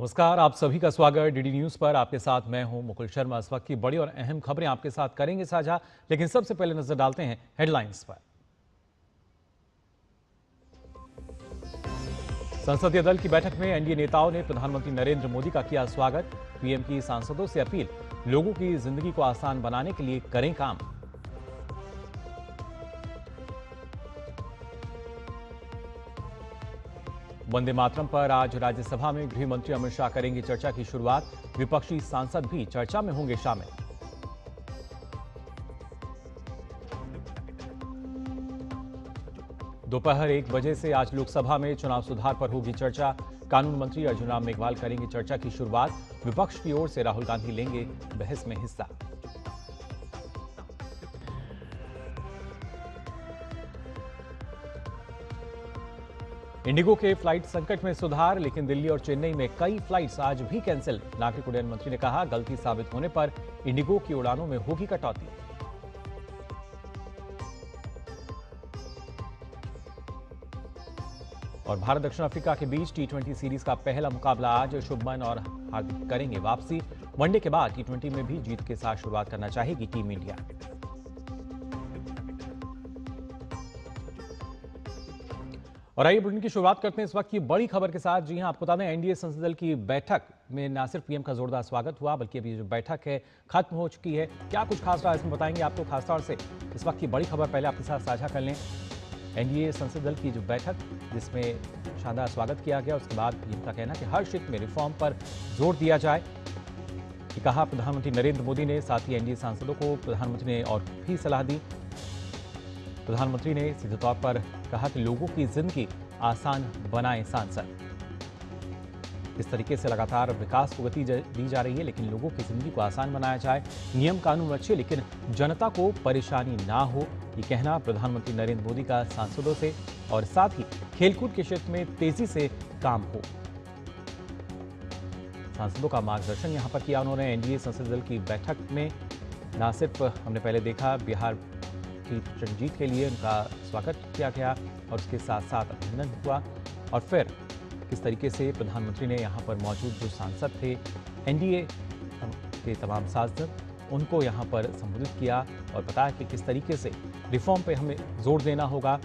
नमस्कार, आप सभी का स्वागत डीडी न्यूज पर। आपके साथ मैं हूं मुकुल शर्मा। इस वक्त की बड़ी और अहम खबरें आपके साथ करेंगे साझा, लेकिन सबसे पहले नजर डालते हैं हेडलाइंस पर। संसदीय दल की बैठक में एनडीए नेताओं ने प्रधानमंत्री नरेंद्र मोदी का किया स्वागत। पीएम की सांसदों से अपील, लोगों की जिंदगी को आसान बनाने के लिए करें काम। वंदे मातरम पर आज राज्यसभा में गृह मंत्री अमित शाह करेंगे चर्चा की शुरुआत। विपक्षी सांसद भी चर्चा में होंगे शामिल। दोपहर 1 बजे से आज लोकसभा में चुनाव सुधार पर होगी चर्चा। कानून मंत्री अर्जुन राम मेघवाल करेंगे चर्चा की शुरुआत। विपक्ष की ओर से राहुल गांधी लेंगे बहस में हिस्सा। इंडिगो के फ्लाइट संकट में सुधार, लेकिन दिल्ली और चेन्नई में कई फ्लाइट्स आज भी कैंसिल। नागरिक उड्डयन मंत्री ने कहा, गलती साबित होने पर इंडिगो की उड़ानों में होगी कटौती। और भारत दक्षिण अफ्रीका के बीच टी20 सीरीज का पहला मुकाबला आज। शुभमन और हार्दिक करेंगे वापसी। वनडे के बाद टी20 में भी जीत के साथ शुरुआत करना चाहेगी टीम इंडिया। और आइए बुलेटिन की शुरुआत करते हैं इस वक्त की बड़ी खबर के साथ। जी हां, आपको बता दें, एनडीए संसदीय दल की बैठक में न सिर्फ पीएम का जोरदार स्वागत हुआ, बल्कि अभी जो बैठक है खत्म हो चुकी है। क्या कुछ खास रहा इसमें बताएंगे आपको। खासतौर से इस वक्त की बड़ी खबर पहले आपके साथ साझा कर लें। एनडीए संसदीय दल की जो बैठक, जिसमें शानदार स्वागत किया गया, उसके बाद पीएम का कहना कि हर क्षेत्र में रिफॉर्म पर जोर दिया जाए। ये कहा प्रधानमंत्री नरेंद्र मोदी ने। साथ ही एनडीए सांसदों को प्रधानमंत्री ने और भी सलाह दी। प्रधानमंत्री ने सीधे तौर पर कहा कि लोगों की जिंदगी आसान बनाएं सांसद। इस तरीके से लगातार विकास को गति दी जा रही है, लेकिन लोगों की जिंदगी को आसान बनाया जाए। नियम कानून अच्छे, लेकिन जनता को परेशानी ना हो, ये कहना प्रधानमंत्री नरेंद्र मोदी का सांसदों से। और साथ ही खेलकूद के क्षेत्र में तेजी से काम हो, सांसदों का मार्गदर्शन यहां पर किया उन्होंने। एनडीए संसदीय दल की बैठक में न सिर्फ हमने पहले देखा बिहार की जीत के लिए उनका स्वागत किया गया, और उसके साथ साथ अभिनंदन हुआ, और फिर किस तरीके से प्रधानमंत्री ने यहाँ पर मौजूद जो सांसद थे, एनडीए के तमाम सांसद, उनको यहाँ पर संबोधित किया और बताया कि किस तरीके से रिफॉर्म पे हमें जोर देना होगा।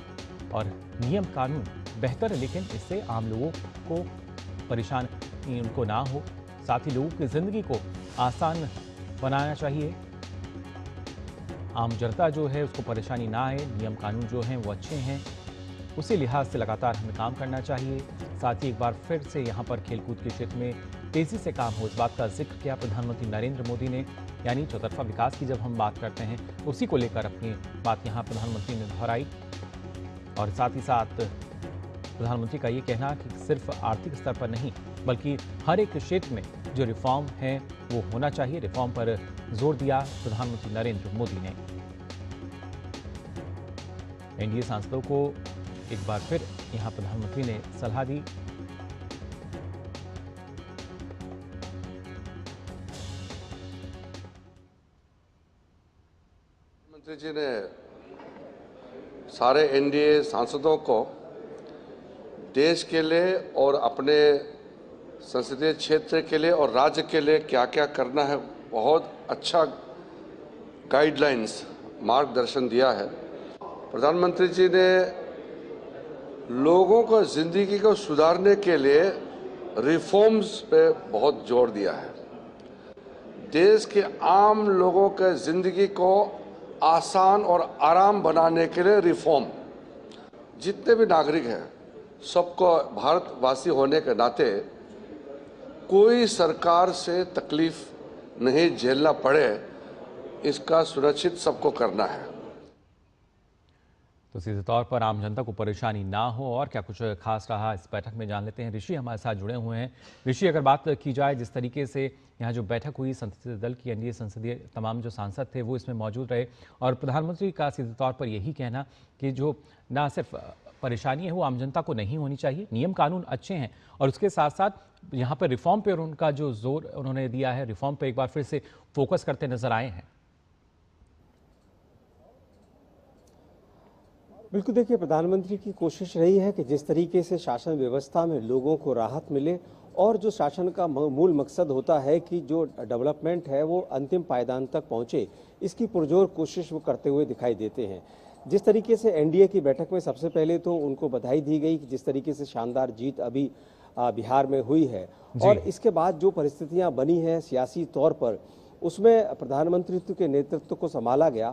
और नियम कानून बेहतर है, लेकिन इससे आम लोगों को परेशानी उनको ना हो। साथ ही लोगों की जिंदगी को आसान बनाना चाहिए। आम जनता जो है उसको परेशानी ना आए। नियम कानून जो हैं वो अच्छे हैं, उसी लिहाज से लगातार हमें काम करना चाहिए। साथ ही एक बार फिर से यहाँ पर खेलकूद के क्षेत्र में तेजी से काम हो, इस बात का जिक्र किया प्रधानमंत्री नरेंद्र मोदी ने। यानी चौतरफा विकास की जब हम बात करते हैं, उसी को लेकर अपनी बात यहाँ प्रधानमंत्री ने दोहराई। और साथ ही साथ प्रधानमंत्री का ये कहना कि सिर्फ आर्थिक स्तर पर नहीं, बल्कि हर एक क्षेत्र में जो रिफॉर्म है वो होना चाहिए। रिफॉर्म पर जोर दिया प्रधानमंत्री नरेंद्र मोदी ने। एनडीए सांसदों को एक बार फिर यहां प्रधानमंत्री ने सलाह दी। प्रधानमंत्री जी ने सारे एनडीए सांसदों को देश के लिए और अपने संसदीय क्षेत्र के लिए और राज्य के लिए क्या क्या करना है, बहुत अच्छा गाइडलाइंस, मार्गदर्शन दिया है। प्रधानमंत्री जी ने लोगों को ज़िंदगी को सुधारने के लिए रिफॉर्म्स पे बहुत जोर दिया है। देश के आम लोगों के ज़िंदगी को आसान और आराम बनाने के लिए रिफॉर्म, जितने भी नागरिक हैं सबको भारतवासी होने के नाते कोई सरकार से तकलीफ नहीं झेलना पड़े, इसका सुनिश्चित सबको करना है। तो सीधे तौर पर आम जनता को परेशानी ना हो। और क्या कुछ खास रहा इस बैठक में, जान लेते हैं। ऋषि हमारे साथ जुड़े हुए हैं। ऋषि, अगर बात की जाए जिस तरीके से यहाँ जो बैठक हुई, संसदीय दल की एनडीए संसदीय तमाम जो सांसद थे वो इसमें मौजूद रहे, और प्रधानमंत्री का सीधे तौर पर यही कहना कि जो ना सिर्फ परेशानी है वो आम जनता को नहीं होनी चाहिए, नियम कानून अच्छे हैं, और उसके साथ साथ यहाँ पर रिफॉर्म पर उनका जो जोर उन्होंने दिया है, रिफॉर्म पर एक बार फिर से फोकस करते नजर आए हैं। बिल्कुल, देखिए, प्रधानमंत्री की कोशिश रही है कि जिस तरीके से शासन व्यवस्था में लोगों को राहत मिले और जो शासन का मूल मकसद होता है कि जो डेवलपमेंट है वो अंतिम पायदान तक पहुंचे, इसकी पुरजोर कोशिश वो करते हुए दिखाई देते हैं। जिस तरीके से एनडीए की बैठक में सबसे पहले तो उनको बधाई दी गई कि जिस तरीके से शानदार जीत अभी बिहार में हुई है, और इसके बाद जो परिस्थितियां बनी हैं सियासी तौर पर, उसमें प्रधानमंत्री के नेतृत्व को संभाला गया,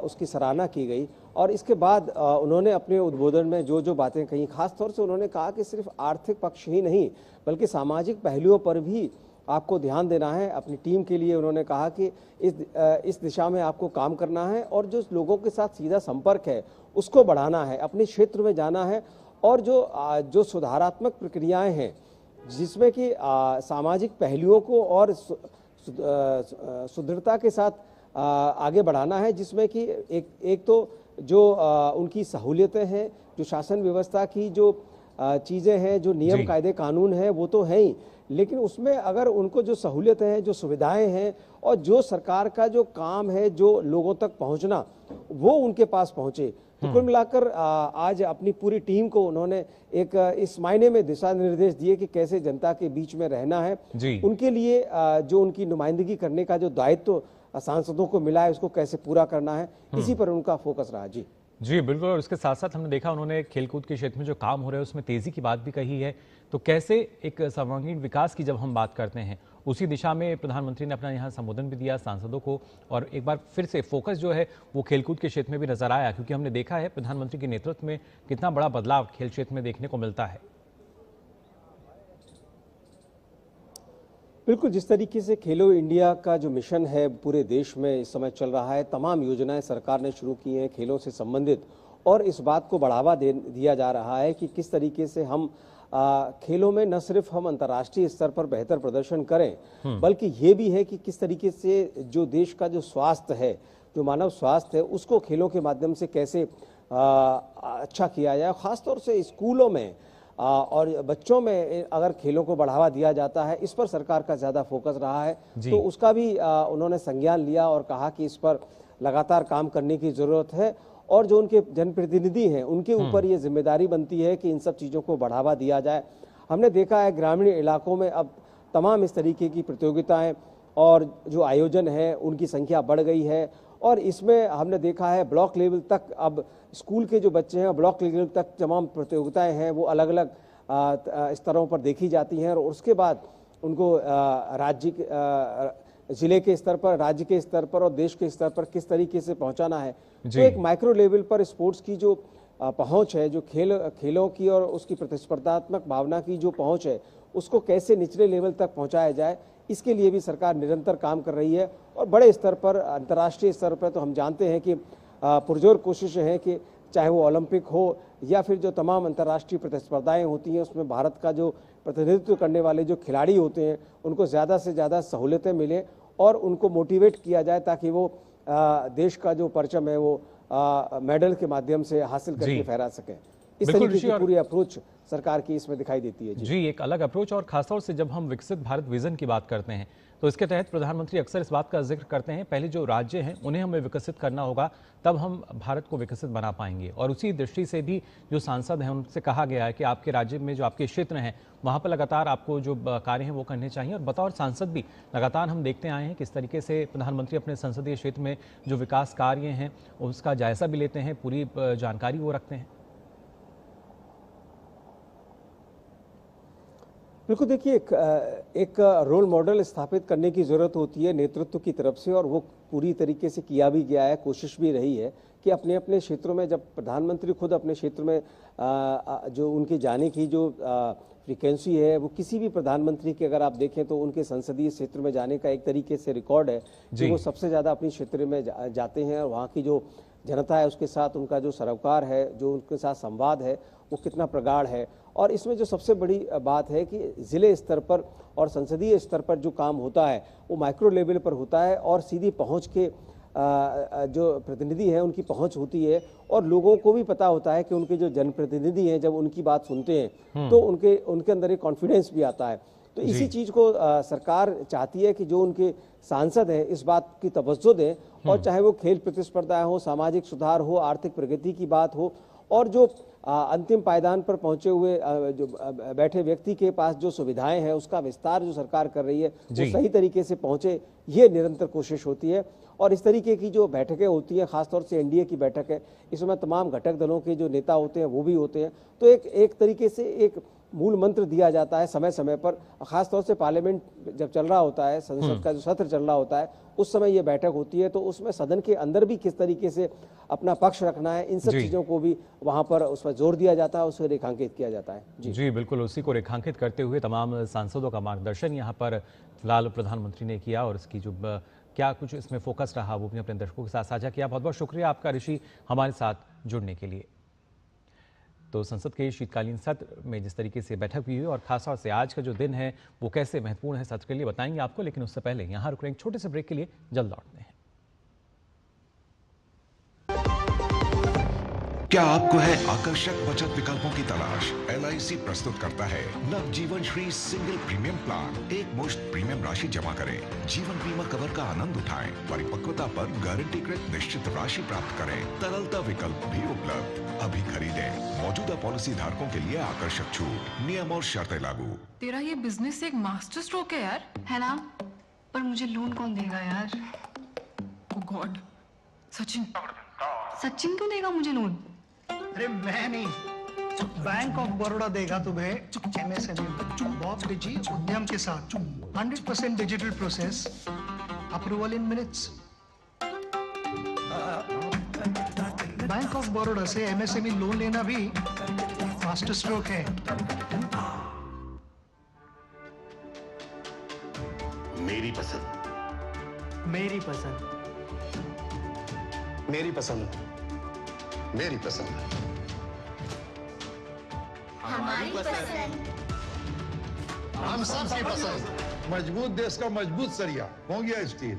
उसकी सराहना की गई। और इसके बाद उन्होंने अपने उद्बोधन में जो जो बातें कही, खास तौर से उन्होंने कहा कि सिर्फ आर्थिक पक्ष ही नहीं बल्कि सामाजिक पहलुओं पर भी आपको ध्यान देना है। अपनी टीम के लिए उन्होंने कहा कि इस दिशा में आपको काम करना है और जो लोगों के साथ सीधा संपर्क है उसको बढ़ाना है, अपने क्षेत्र में जाना है, और जो सुधारात्मक प्रक्रियाएं हैं जिसमें कि सामाजिक पहलुओं को और सुदृढ़ता के साथ आगे बढ़ाना है, जिसमें कि एक तो जो उनकी सहूलियतें हैं, जो शासन व्यवस्था की जो चीज़ें हैं, जो नियम कायदे कानून हैं वो तो है ही, लेकिन उसमें अगर उनको जो सहूलियतें हैं, जो सुविधाएं हैं और जो सरकार का जो काम है, जो लोगों तक पहुंचना, वो उनके पास पहुंचे। तो कुल मिलाकर आज अपनी पूरी टीम को उन्होंने एक इस मायने में दिशा निर्देश दिए कि कैसे जनता के बीच में रहना है, उनके लिए जो उनकी नुमाइंदगी करने का जो दायित्व सांसदों को मिला है उसको कैसे पूरा करना है, इसी पर उनका फोकस रहा। जी बिल्कुल। और उसके साथ साथ हमने देखा उन्होंने खेलकूद के क्षेत्र में जो काम हो रहे हैं उसमें तेजी की बात भी कही है। तो कैसे एक सर्वांगीण विकास की जब हम बात करते हैं, उसी दिशा में प्रधानमंत्री ने अपना यहाँ संबोधन भी दिया सांसदों को, और एक बार फिर से फोकस जो है वो खेलकूद के क्षेत्र में भी नजर आया, क्योंकि हमने देखा है प्रधानमंत्री के नेतृत्व में कितना बड़ा बदलाव खेल क्षेत्र में देखने को मिलता है। बिल्कुल, जिस तरीके से खेलो इंडिया का जो मिशन है पूरे देश में इस समय चल रहा है, तमाम योजनाएं सरकार ने शुरू की हैं खेलों से संबंधित, और इस बात को बढ़ावा दिया जा रहा है कि किस तरीके से हम खेलों में न सिर्फ हम अंतर्राष्ट्रीय स्तर पर बेहतर प्रदर्शन करें, बल्कि ये भी है कि किस तरीके से जो देश का जो स्वास्थ्य है, जो मानव स्वास्थ्य है, उसको खेलों के माध्यम से कैसे अच्छा किया जाए। खासतौर से स्कूलों में और बच्चों में अगर खेलों को बढ़ावा दिया जाता है, इस पर सरकार का ज़्यादा फोकस रहा है, तो उसका भी उन्होंने संज्ञान लिया और कहा कि इस पर लगातार काम करने की ज़रूरत है, और जो उनके जनप्रतिनिधि हैं उनके ऊपर ये जिम्मेदारी बनती है कि इन सब चीज़ों को बढ़ावा दिया जाए। हमने देखा है ग्रामीण इलाकों में अब तमाम इस तरीके की प्रतियोगिताएं और जो आयोजन है उनकी संख्या बढ़ गई है, और इसमें हमने देखा है ब्लॉक लेवल तक अब स्कूल के जो बच्चे हैं ब्लॉक लेवल तक तमाम प्रतियोगिताएं हैं वो अलग अलग स्तरों पर देखी जाती हैं, और उसके बाद उनको जिले के स्तर पर, राज्य के स्तर पर और देश के स्तर पर किस तरीके से पहुंचाना है। तो एक माइक्रो लेवल पर स्पोर्ट्स की जो पहुंच है, जो खेलों की और उसकी प्रतिस्पर्धात्मक भावना की जो पहुंच है, उसको कैसे निचले लेवल तक पहुंचाया जाए, इसके लिए भी सरकार निरंतर काम कर रही है। और बड़े स्तर पर, अंतर्राष्ट्रीय स्तर पर तो हम जानते हैं कि पुरजोर कोशिश है कि चाहे वो ओलंपिक हो या फिर जो तमाम अंतर्राष्ट्रीय प्रतिस्पर्धाएं होती हैं उसमें भारत का जो प्रतिनिधित्व करने वाले जो खिलाड़ी होते हैं उनको ज़्यादा से ज़्यादा सहूलियतें मिलें और उनको मोटिवेट किया जाए, ताकि वो देश का जो परचम है वो मेडल के माध्यम से हासिल करके फहरा सकें। इस तरीके की पूरी अप्रोच सरकार की इसमें दिखाई देती है। जी, एक अलग अप्रोच। और खासतौर से जब हम विकसित भारत विजन की बात करते हैं तो इसके तहत प्रधानमंत्री अक्सर इस बात का जिक्र करते हैं, पहले जो राज्य हैं उन्हें हमें विकसित करना होगा, तब हम भारत को विकसित बना पाएंगे। और उसी दृष्टि से भी जो सांसद हैं उनसे कहा गया है कि आपके राज्य में जो आपके क्षेत्र हैं वहाँ पर लगातार आपको जो कार्य हैं वो करने चाहिए। और बतौर सांसद भी लगातार हम देखते आए हैं किस तरीके से प्रधानमंत्री अपने संसदीय क्षेत्र में जो विकास कार्य हैं उसका जायजा भी लेते हैं, पूरी जानकारी वो रखते हैं। बिल्कुल, देखिए एक रोल मॉडल स्थापित करने की ज़रूरत होती है नेतृत्व की तरफ से, और वो पूरी तरीके से किया भी गया है, कोशिश भी रही है कि अपने अपने क्षेत्रों में, जब प्रधानमंत्री खुद अपने क्षेत्र में जो उनके जाने की जो फ्रीक्वेंसी है, वो किसी भी प्रधानमंत्री की अगर आप देखें तो उनके संसदीय क्षेत्र में जाने का एक तरीके से रिकॉर्ड है कि वो सबसे ज़्यादा अपने क्षेत्र में जाते हैं, और वहाँ की जो जनता है उसके साथ उनका जो सरोकार है, जो उनके साथ संवाद है वो कितना प्रगाढ़ है। और इसमें जो सबसे बड़ी बात है कि ज़िले स्तर पर और संसदीय स्तर पर जो काम होता है वो माइक्रो लेवल पर होता है, और सीधी पहुंच के जो प्रतिनिधि हैं उनकी पहुंच होती है, और लोगों को भी पता होता है कि उनके जो जनप्रतिनिधि हैं जब उनकी बात सुनते हैं तो उनके अंदर एक कॉन्फिडेंस भी आता है। तो इसी चीज़ को सरकार चाहती है कि जो उनके सांसद हैं इस बात की तवज्जो दें, और चाहे वो खेल प्रतिस्पर्धाएं हो, सामाजिक सुधार हो, आर्थिक प्रगति की बात हो, और जो अंतिम पायदान पर पहुंचे हुए बैठे व्यक्ति के पास जो सुविधाएं हैं उसका विस्तार जो सरकार कर रही है वो सही तरीके से पहुंचे, ये निरंतर कोशिश होती है। और इस तरीके की जो बैठकें होती हैं, खासतौर से एनडीए की बैठक है, इसमें तमाम घटक दलों के जो नेता होते हैं वो भी होते हैं। तो एक तरीके से एक मूल मंत्र दिया जाता है समय समय पर, खासतौर से पार्लियामेंट जब चल रहा होता है, संसद का जो सत्र चल रहा होता है, उस समय ये बैठक होती है। तो उसमें सदन के अंदर भी किस तरीके से अपना पक्ष रखना है, इन सब चीज़ों को भी वहाँ पर उस पर जोर दिया जाता है, उसे रेखांकित किया जाता है। जी बिल्कुल, उसी को रेखांकित करते हुए तमाम सांसदों का मार्गदर्शन यहाँ पर फिलहाल प्रधानमंत्री ने किया और इसकी जो क्या कुछ इसमें फोकस रहा वो भी अपने दर्शकों के साथ साझा किया। बहुत बहुत शुक्रिया आपका ऋषि, हमारे साथ जुड़ने के लिए। तो संसद के शीतकालीन सत्र में जिस तरीके से बैठक हुई और खासतौर से आज का जो दिन है वो कैसे महत्वपूर्ण है सत्र के लिए बताएंगे आपको, लेकिन उससे पहले यहाँ रुक रहे हैं एक छोटे से ब्रेक के लिए, जल्द लौटते हैं। क्या आपको है आकर्षक बचत विकल्पों की तलाश? LIC प्रस्तुत करता है नव जीवन श्री सिंगल प्रीमियम प्लान। एक मुश्त प्रीमियम राशि जमा करें, जीवन बीमा कवर का आनंद उठाएं, परिपक्वता पर गारंटीकृत निश्चित राशि प्राप्त करें, तरलता विकल्प भी उपलब्ध। अभी खरीदें। मौजूदा पॉलिसी धारकों के लिए आकर्षक छूट, नियम और शर्तें लागू। तेरा ये बिजनेस एक मास्टर स्ट्रोक है यार, है ना? पर मुझे लोन कौन देगा यार? ओ गॉड, सचिन क्यों देगा मुझे लोन? अरे मैं नहीं, बैंक ऑफ बड़ौदा देगा तुम्हें MSME बहुत बिजी उद्यम के साथ 100% digital process, approval in minutes. Bank of Baroda से MSME लोन लेना भी मास्टर स्ट्रोक है। मेरी पसंद, मेरी पसंद, मेरी पसंद, मेरी पसंद, हमारी पसंद, हम सबकी पसंद। मजबूत देश का मजबूत सरिया हो गया स्टील।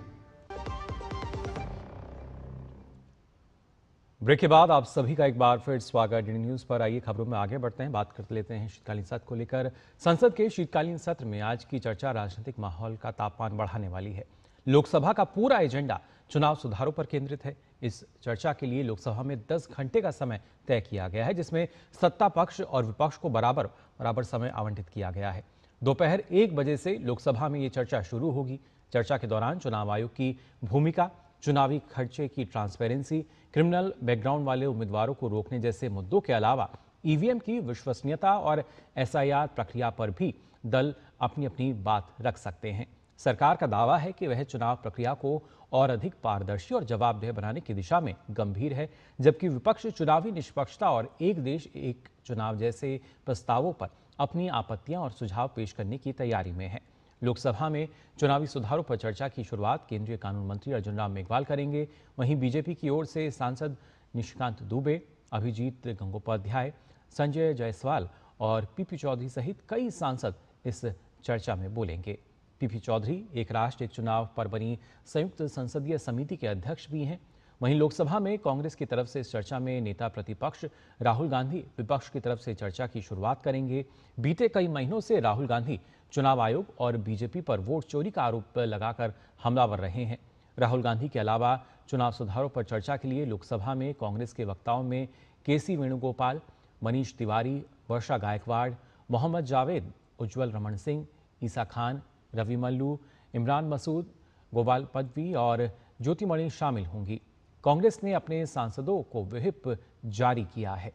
ब्रेक के बाद आप सभी का एक बार फिर स्वागत डी न्यूज पर। आइए खबरों में आगे बढ़ते हैं, बात करते लेते हैं शीतकालीन सत्र को लेकर। संसद के शीतकालीन सत्र में आज की चर्चा राजनीतिक माहौल का तापमान बढ़ाने वाली है। लोकसभा का पूरा एजेंडा चुनाव सुधारों पर केंद्रित है। इस चर्चा के लिए लोकसभा में 10 घंटे का समय तय किया गया है, जिसमें सत्ता पक्ष और विपक्ष को बराबर समय आवंटित किया गया है। दोपहर 1 बजे से लोकसभा में ये चर्चा शुरू होगी। चर्चा के दौरान चुनाव आयोग की भूमिका, चुनावी खर्चे की ट्रांसपेरेंसी, क्रिमिनल बैकग्राउंड वाले उम्मीदवारों को रोकने जैसे मुद्दों के अलावा ईवीएम की विश्वसनीयता और SIR प्रक्रिया पर भी दल अपनी अपनी बात रख सकते हैं। सरकार का दावा है कि वह चुनाव प्रक्रिया को और अधिक पारदर्शी और जवाबदेह बनाने की दिशा में गंभीर है, जबकि विपक्ष चुनावी निष्पक्षता और एक देश एक चुनाव जैसे प्रस्तावों पर अपनी आपत्तियां और सुझाव पेश करने की तैयारी में है। लोकसभा में चुनावी सुधारों पर चर्चा की शुरुआत केंद्रीय कानून मंत्री अर्जुन राम मेघवाल करेंगे। वहीं बीजेपी की ओर से सांसद निशिकांत दुबे, अभिजीत गंगोपाध्याय, संजय जायसवाल और पीपी चौधरी सहित कई सांसद इस चर्चा में बोलेंगे। पीपी चौधरी एक राष्ट्र एक चुनाव पर बनी संयुक्त संसदीय समिति के अध्यक्ष भी हैं। वहीं लोकसभा में कांग्रेस की तरफ से इस चर्चा में नेता प्रतिपक्ष राहुल गांधी विपक्ष की तरफ से चर्चा की शुरुआत करेंगे। बीते कई महीनों से राहुल गांधी चुनाव आयोग और बीजेपी पर वोट चोरी का आरोप लगाकर हमलावर रहे हैं। राहुल गांधी के अलावा चुनाव सुधारों पर चर्चा के लिए लोकसभा में कांग्रेस के वक्ताओं में केसी वेणुगोपाल, मनीष तिवारी, वर्षा गायकवाड़, मोहम्मद जावेद, उज्ज्वल रमन सिंह, ईसा खान, रवि मल्लू, इमरान मसूद, गोपाल पदवी और ज्योतिमणि शामिल होंगी। कांग्रेस ने अपने सांसदों को व्हिप जारी किया है।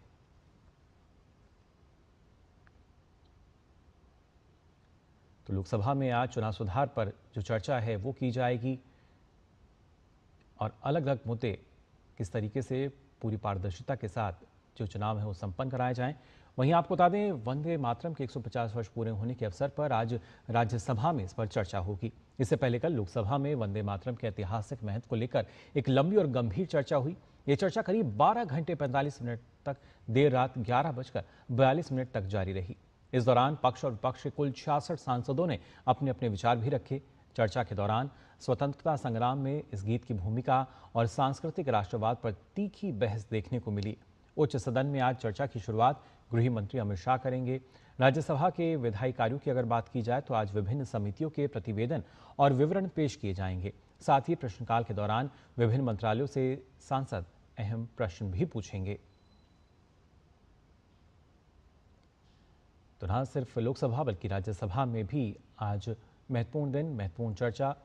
तो लोकसभा में आज चुनाव सुधार पर जो चर्चा है वो की जाएगी और अलग अलग मुद्दे किस तरीके से पूरी पारदर्शिता के साथ जो चुनाव है वो संपन्न कराए जाएं। वहीं आपको बता दें, वंदे मातरम के 150 वर्ष पूरे होने के अवसर पर आज राज्यसभा में इस पर चर्चा होगी। इससे पहले कल लोकसभा में वंदे मातरम के ऐतिहासिक महत्व को लेकर एक लंबी और गंभीर चर्चा हुई। ये चर्चा करीब 12 घंटे 45 मिनट तक देर रात 11:42 तक जारी रही। इस दौरान पक्ष और विपक्ष के कुल 66 सांसदों ने अपने अपने विचार भी रखे। चर्चा के दौरान स्वतंत्रता संग्राम में इस गीत की भूमिका और सांस्कृतिक राष्ट्रवाद पर तीखी बहस देखने को मिली। उच्च सदन में आज चर्चा की शुरुआत गृह मंत्री अमित शाह करेंगे। राज्यसभा के विधायी कार्यों की अगर बात की जाए तो आज विभिन्न समितियों के प्रतिवेदन और विवरण पेश किए जाएंगे। साथ ही प्रश्नकाल के दौरान विभिन्न मंत्रालयों से सांसद अहम प्रश्न भी पूछेंगे। तो न सिर्फ लोकसभा बल्कि राज्यसभा में भी आज महत्वपूर्ण दिन, महत्वपूर्ण चर्चा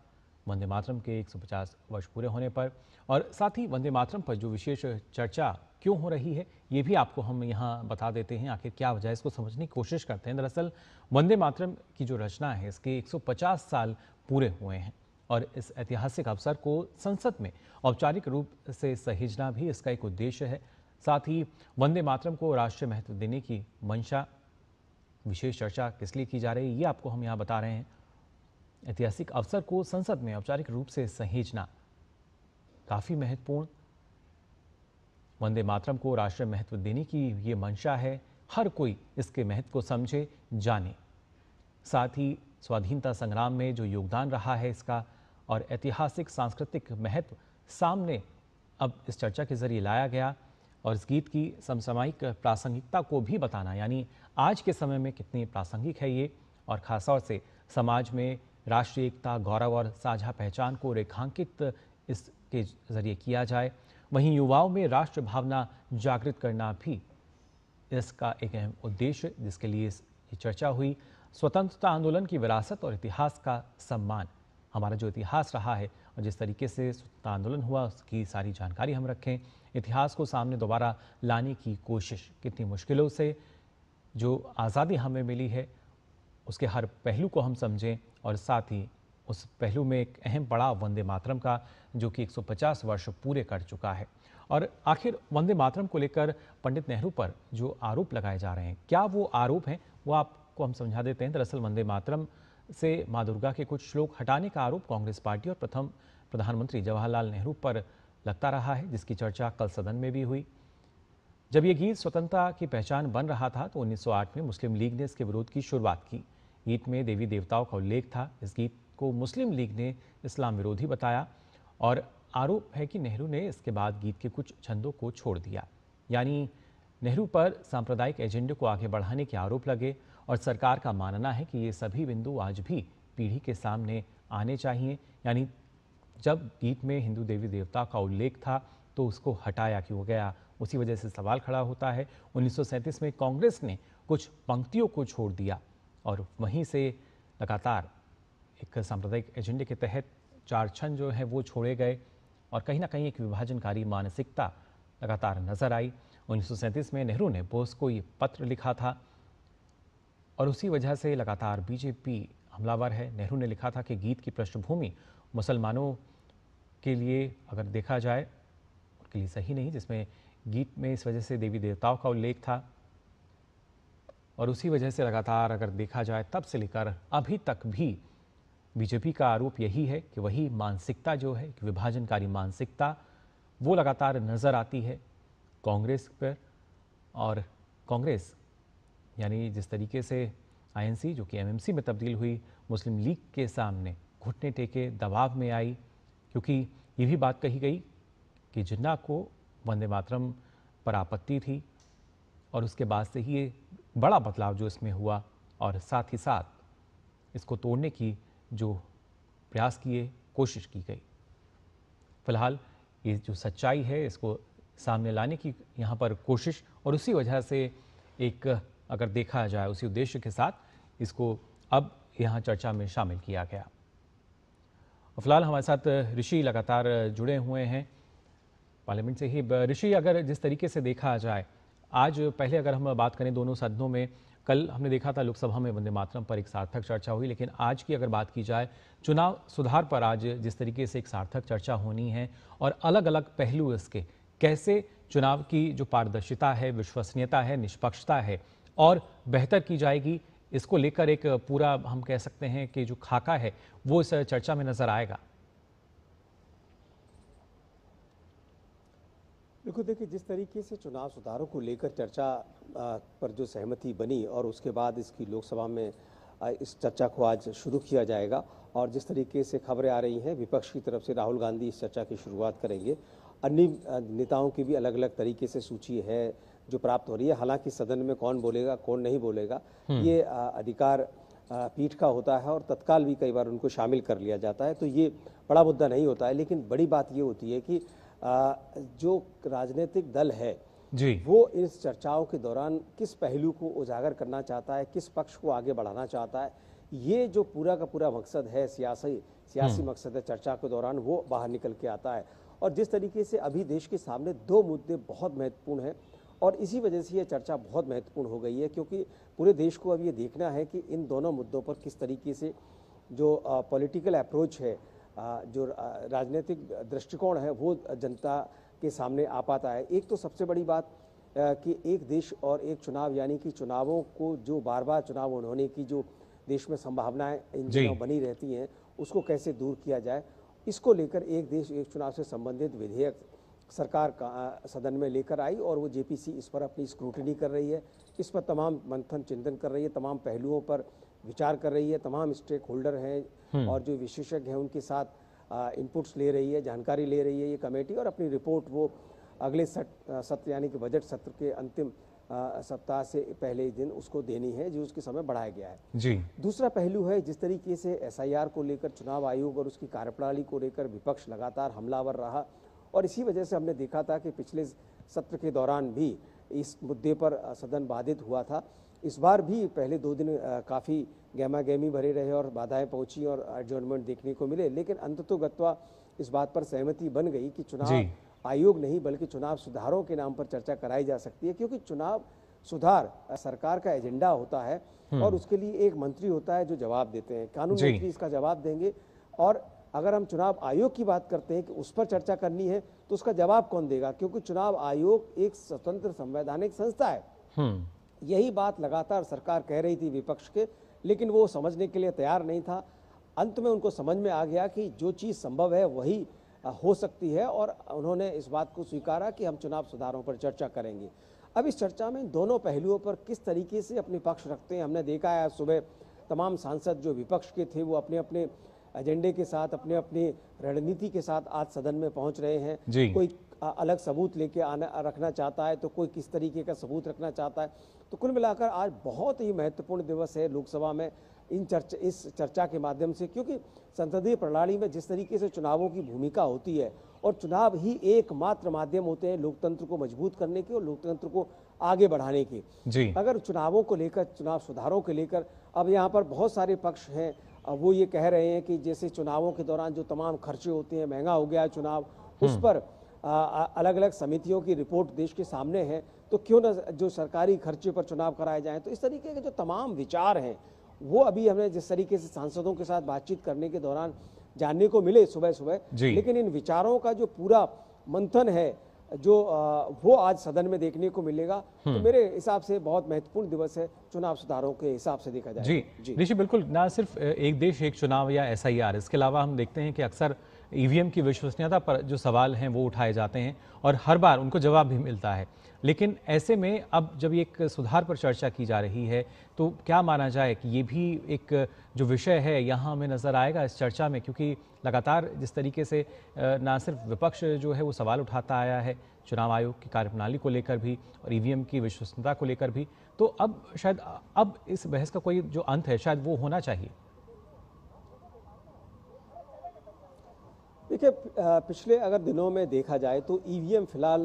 वंदे मातरम के 150 वर्ष पूरे होने पर, और साथ ही वंदे मातरम पर जो विशेष चर्चा क्यों हो रही है ये भी आपको हम यहाँ बता देते हैं। आखिर क्या वजह है, इसको समझने की कोशिश करते हैं। दरअसल वंदे मातरम की जो रचना है इसके 150 साल पूरे हुए हैं और इस ऐतिहासिक अवसर को संसद में औपचारिक रूप से सहेजना भी इसका एक उद्देश्य है। साथ ही वंदे मातरम को राष्ट्रीय महत्व देने की मंशा, विशेष चर्चा किस लिए की जा रही है ये आपको हम यहाँ बता रहे हैं। ऐतिहासिक अवसर को संसद में औपचारिक रूप से सहेजना काफ़ी महत्वपूर्ण, वंदे मातरम को राष्ट्रीय महत्व देने की ये मंशा है। हर कोई इसके महत्व को समझे, जाने। साथ ही स्वाधीनता संग्राम में जो योगदान रहा है इसका और ऐतिहासिक सांस्कृतिक महत्व सामने अब इस चर्चा के जरिए लाया गया और इस गीत की समसामयिक प्रासंगिकता को भी बताना, यानी आज के समय में कितनी प्रासंगिक है ये, और खासतौर से समाज में राष्ट्रीय एकता, गौरव और साझा पहचान को रेखांकित इसके जरिए किया जाए। वहीं युवाओं में राष्ट्र भावना जागृत करना भी इसका एक अहम उद्देश्य, जिसके लिए ये चर्चा हुई। स्वतंत्रता आंदोलन की विरासत और इतिहास का सम्मान, हमारा जो इतिहास रहा है और जिस तरीके से स्वतंत्रता आंदोलन हुआ उसकी सारी जानकारी हम रखें। इतिहास को सामने दोबारा लाने की कोशिश, कितनी मुश्किलों से जो आज़ादी हमें मिली है उसके हर पहलू को हम समझें और साथ ही उस पहलू में एक अहम पड़ाव वंदे मातरम का, जो कि 150 वर्ष पूरे कर चुका है। और आखिर वंदे मातरम को लेकर पंडित नेहरू पर जो आरोप लगाए जा रहे हैं, क्या वो आरोप हैं, वो आपको हम समझा देते हैं। दरअसल वंदे मातरम से माँ दुर्गा के कुछ श्लोक हटाने का आरोप कांग्रेस पार्टी और प्रथम प्रधानमंत्री जवाहरलाल नेहरू पर लगता रहा है, जिसकी चर्चा कल सदन में भी हुई। जब ये गीत स्वतंत्रता की पहचान बन रहा था तो 1908 में मुस्लिम लीग ने इसके विरोध की शुरुआत की। गीत में देवी देवताओं का उल्लेख था। इस गीत को मुस्लिम लीग ने इस्लाम विरोधी बताया और आरोप है कि नेहरू ने इसके बाद गीत के कुछ छंदों को छोड़ दिया, यानी नेहरू पर सांप्रदायिक एजेंडे को आगे बढ़ाने के आरोप लगे। और सरकार का मानना है कि ये सभी बिंदु आज भी पीढ़ी के सामने आने चाहिए, यानी जब गीत में हिंदू देवी देवता का उल्लेख था तो उसको हटाया क्यों गया, उसी वजह से सवाल खड़ा होता है। 1937 में कांग्रेस ने कुछ पंक्तियों को छोड़ दिया और वहीं से लगातार एक सांप्रदायिक एजेंडे के तहत 4 छंद जो है वो छोड़े गए और कहीं ना कहीं एक विभाजनकारी मानसिकता लगातार नजर आई। 1937 में नेहरू ने बोस को ये पत्र लिखा था और उसी वजह से लगातार बीजेपी हमलावर है। नेहरू ने लिखा था कि गीत की पृष्ठभूमि मुसलमानों के लिए अगर देखा जाए उनके लिए सही नहीं, जिसमें गीत में इस वजह से देवी देवताओं का उल्लेख था और उसी वजह से लगातार अगर देखा जाए तब से लेकर अभी तक भी बीजेपी का आरोप यही है कि वही मानसिकता जो है कि विभाजनकारी मानसिकता वो लगातार नज़र आती है कांग्रेस पर। और कांग्रेस यानी जिस तरीके से आईएनसी जो कि एमएमसी में तब्दील हुई, मुस्लिम लीग के सामने घुटने टेके, दबाव में आई, क्योंकि ये भी बात कही गई कि जिन्ना को वंदे मातरम पर आपत्ति थी और उसके बाद से ही ये बड़ा बदलाव जो इसमें हुआ और साथ ही साथ इसको तोड़ने की जो प्रयास किए, कोशिश की गई। फिलहाल ये जो सच्चाई है इसको सामने लाने की यहाँ पर कोशिश और उसी वजह से एक अगर देखा जाए उसी उद्देश्य के साथ इसको अब यहाँ चर्चा में शामिल किया गया। फिलहाल हमारे साथ ऋषि लगातार जुड़े हुए हैं पार्लियामेंट से ही। ऋषि, अगर जिस तरीके से देखा जाए आज, पहले अगर हम बात करें दोनों सदनों में, कल हमने देखा था लोकसभा में वंदे मातरम पर एक सार्थक चर्चा हुई, लेकिन आज की अगर बात की जाए चुनाव सुधार पर आज जिस तरीके से एक सार्थक चर्चा होनी है और अलग अलग पहलू इसके, कैसे चुनाव की जो पारदर्शिता है, विश्वसनीयता है, निष्पक्षता है और बेहतर की जाएगी, इसको लेकर एक पूरा हम कह सकते हैं कि जो खाका है वो इस चर्चा में नजर आएगा। बिल्कुल, देखिए जिस तरीके से चुनाव सुधारों को लेकर चर्चा पर जो सहमति बनी और उसके बाद इसकी लोकसभा में इस चर्चा को आज शुरू किया जाएगा और जिस तरीके से खबरें आ रही हैं विपक्ष की तरफ से राहुल गांधी इस चर्चा की शुरुआत करेंगे। अन्य नेताओं की भी अलग अलग तरीके से सूची है जो प्राप्त हो रही है। हालांकि सदन में कौन बोलेगा कौन नहीं बोलेगा ये अधिकार पीठ का होता है और तत्काल भी कई बार उनको शामिल कर लिया जाता है, तो ये बड़ा मुद्दा नहीं होता है। लेकिन बड़ी बात ये होती है कि जो राजनीतिक दल है जी। वो इस चर्चाओं के दौरान किस पहलू को उजागर करना चाहता है, किस पक्ष को आगे बढ़ाना चाहता है, ये जो पूरा का पूरा मकसद है, सियासी मकसद है चर्चा के दौरान, वो बाहर निकल के आता है। और जिस तरीके से अभी देश के सामने दो मुद्दे बहुत महत्वपूर्ण हैं और इसी वजह से ये चर्चा बहुत महत्वपूर्ण हो गई है, क्योंकि पूरे देश को अब ये देखना है कि इन दोनों मुद्दों पर किस तरीके से जो पॉलिटिकल अप्रोच है, जो राजनीतिक दृष्टिकोण है, वो जनता के सामने आ पाता है। एक तो सबसे बड़ी बात कि एक देश और एक चुनाव, यानी कि चुनावों को जो बार बार चुनाव होने की जो देश में संभावनाएं इन दिनों बनी रहती हैं, उसको कैसे दूर किया जाए, इसको लेकर एक देश एक चुनाव से संबंधित विधेयक सरकार का सदन में लेकर आई और वो जेपीसी इस पर अपनी स्क्रूटनी कर रही है, इस पर तमाम मंथन चिंतन कर रही है, तमाम पहलुओं पर विचार कर रही है, तमाम स्टेक होल्डर हैं और जो विशेषज्ञ हैं उनके साथ इनपुट्स ले रही है, जानकारी ले रही है ये कमेटी, और अपनी रिपोर्ट वो अगले सत्र यानी कि बजट सत्र के अंतिम सप्ताह से पहले दिन उसको देनी है, जो उसके समय बढ़ाया गया है। जी। दूसरा पहलू है जिस तरीके से एसआईआर को लेकर चुनाव आयोग और उसकी कार्यप्रणाली को लेकर विपक्ष लगातार हमलावर रहा और इसी वजह से हमने देखा था कि पिछले सत्र के दौरान भी इस मुद्दे पर सदन बाधित हुआ था। इस बार भी पहले 2 दिन काफ़ी गहमा-गहमी भरे रहे और बाधाएं पहुंची और एडजर्नमेंट देखने को मिले, लेकिन अंततोगत्वा इस बात पर सहमति बन गई कि चुनाव आयोग नहीं बल्कि चुनाव सुधारों के नाम पर चर्चा कराई जा सकती है, क्योंकि चुनाव सुधार सरकार का एजेंडा होता है और उसके लिए एक मंत्री होता है जो जवाब देते हैं, कानून मंत्री इसका जवाब देंगे। और अगर हम चुनाव आयोग की बात करते हैं कि उस पर चर्चा करनी है तो उसका जवाब कौन देगा, क्योंकि चुनाव आयोग एक स्वतंत्र संवैधानिक संस्था है। यही बात लगातार सरकार कह रही थी विपक्ष के, लेकिन वो समझने के लिए तैयार नहीं था। अंत में उनको समझ में आ गया कि जो चीज़ संभव है वही हो सकती है और उन्होंने इस बात को स्वीकारा कि हम चुनाव सुधारों पर चर्चा करेंगे। अब इस चर्चा में दोनों पहलुओं पर किस तरीके से अपने पक्ष रखते हैं, हमने देखा है आज सुबह तमाम सांसद जो विपक्ष के थे वो अपने अपने एजेंडे के साथ, अपने अपने रणनीति के साथ आज सदन में पहुंच रहे हैं। कोई अलग सबूत लेके रखना चाहता है तो कोई किस तरीके का सबूत रखना चाहता है। तो कुल मिलाकर आज बहुत ही महत्वपूर्ण दिवस है लोकसभा में इस चर्चा के माध्यम से, क्योंकि संसदीय प्रणाली में जिस तरीके से चुनावों की भूमिका होती है और चुनाव ही एकमात्र माध्यम होते हैं लोकतंत्र को मजबूत करने के और लोकतंत्र को आगे बढ़ाने के। अगर चुनावों को लेकर, चुनाव सुधारों को लेकर अब यहाँ पर बहुत सारे पक्ष हैं, वो ये कह रहे हैं कि जैसे चुनावों के दौरान जो तमाम खर्चे होते हैं, महंगा हो गया है चुनाव, उस पर अलग अलग समितियों की रिपोर्ट देश के सामने है, तो क्यों न जो सरकारी खर्चे पर चुनाव कराए जाएं। तो इस तरीके के जो तमाम विचार हैं वो अभी हमें जिस तरीके से सांसदों के साथ बातचीत करने के दौरान जानने को मिले सुबह सुबह, लेकिन इन विचारों का जो पूरा मंथन है जो वो आज सदन में देखने को मिलेगा। तो मेरे हिसाब से बहुत महत्वपूर्ण दिवस है चुनाव सुधारों के हिसाब से देखा जाए। जी ऋषि, बिल्कुल, ना सिर्फ एक देश एक चुनाव या एसआईआर, इसके अलावा हम देखते हैं कि अक्सर ईवीएम की विश्वसनीयता पर जो सवाल हैं वो उठाए जाते हैं और हर बार उनको जवाब भी मिलता है। लेकिन ऐसे में अब जब एक सुधार पर चर्चा की जा रही है तो क्या माना जाए कि ये भी एक जो विषय है यहाँ हमें नज़र आएगा इस चर्चा में, क्योंकि लगातार जिस तरीके से ना सिर्फ विपक्ष जो है वो सवाल उठाता आया है चुनाव आयोग की कार्यप्रणाली को लेकर भी और ईवीएम की विश्वसनीयता को लेकर भी, तो अब शायद अब इस बहस का कोई जो अंत है शायद वो होना चाहिए। देखिए, पिछले अगर दिनों में देखा जाए तो ईवीएम फिलहाल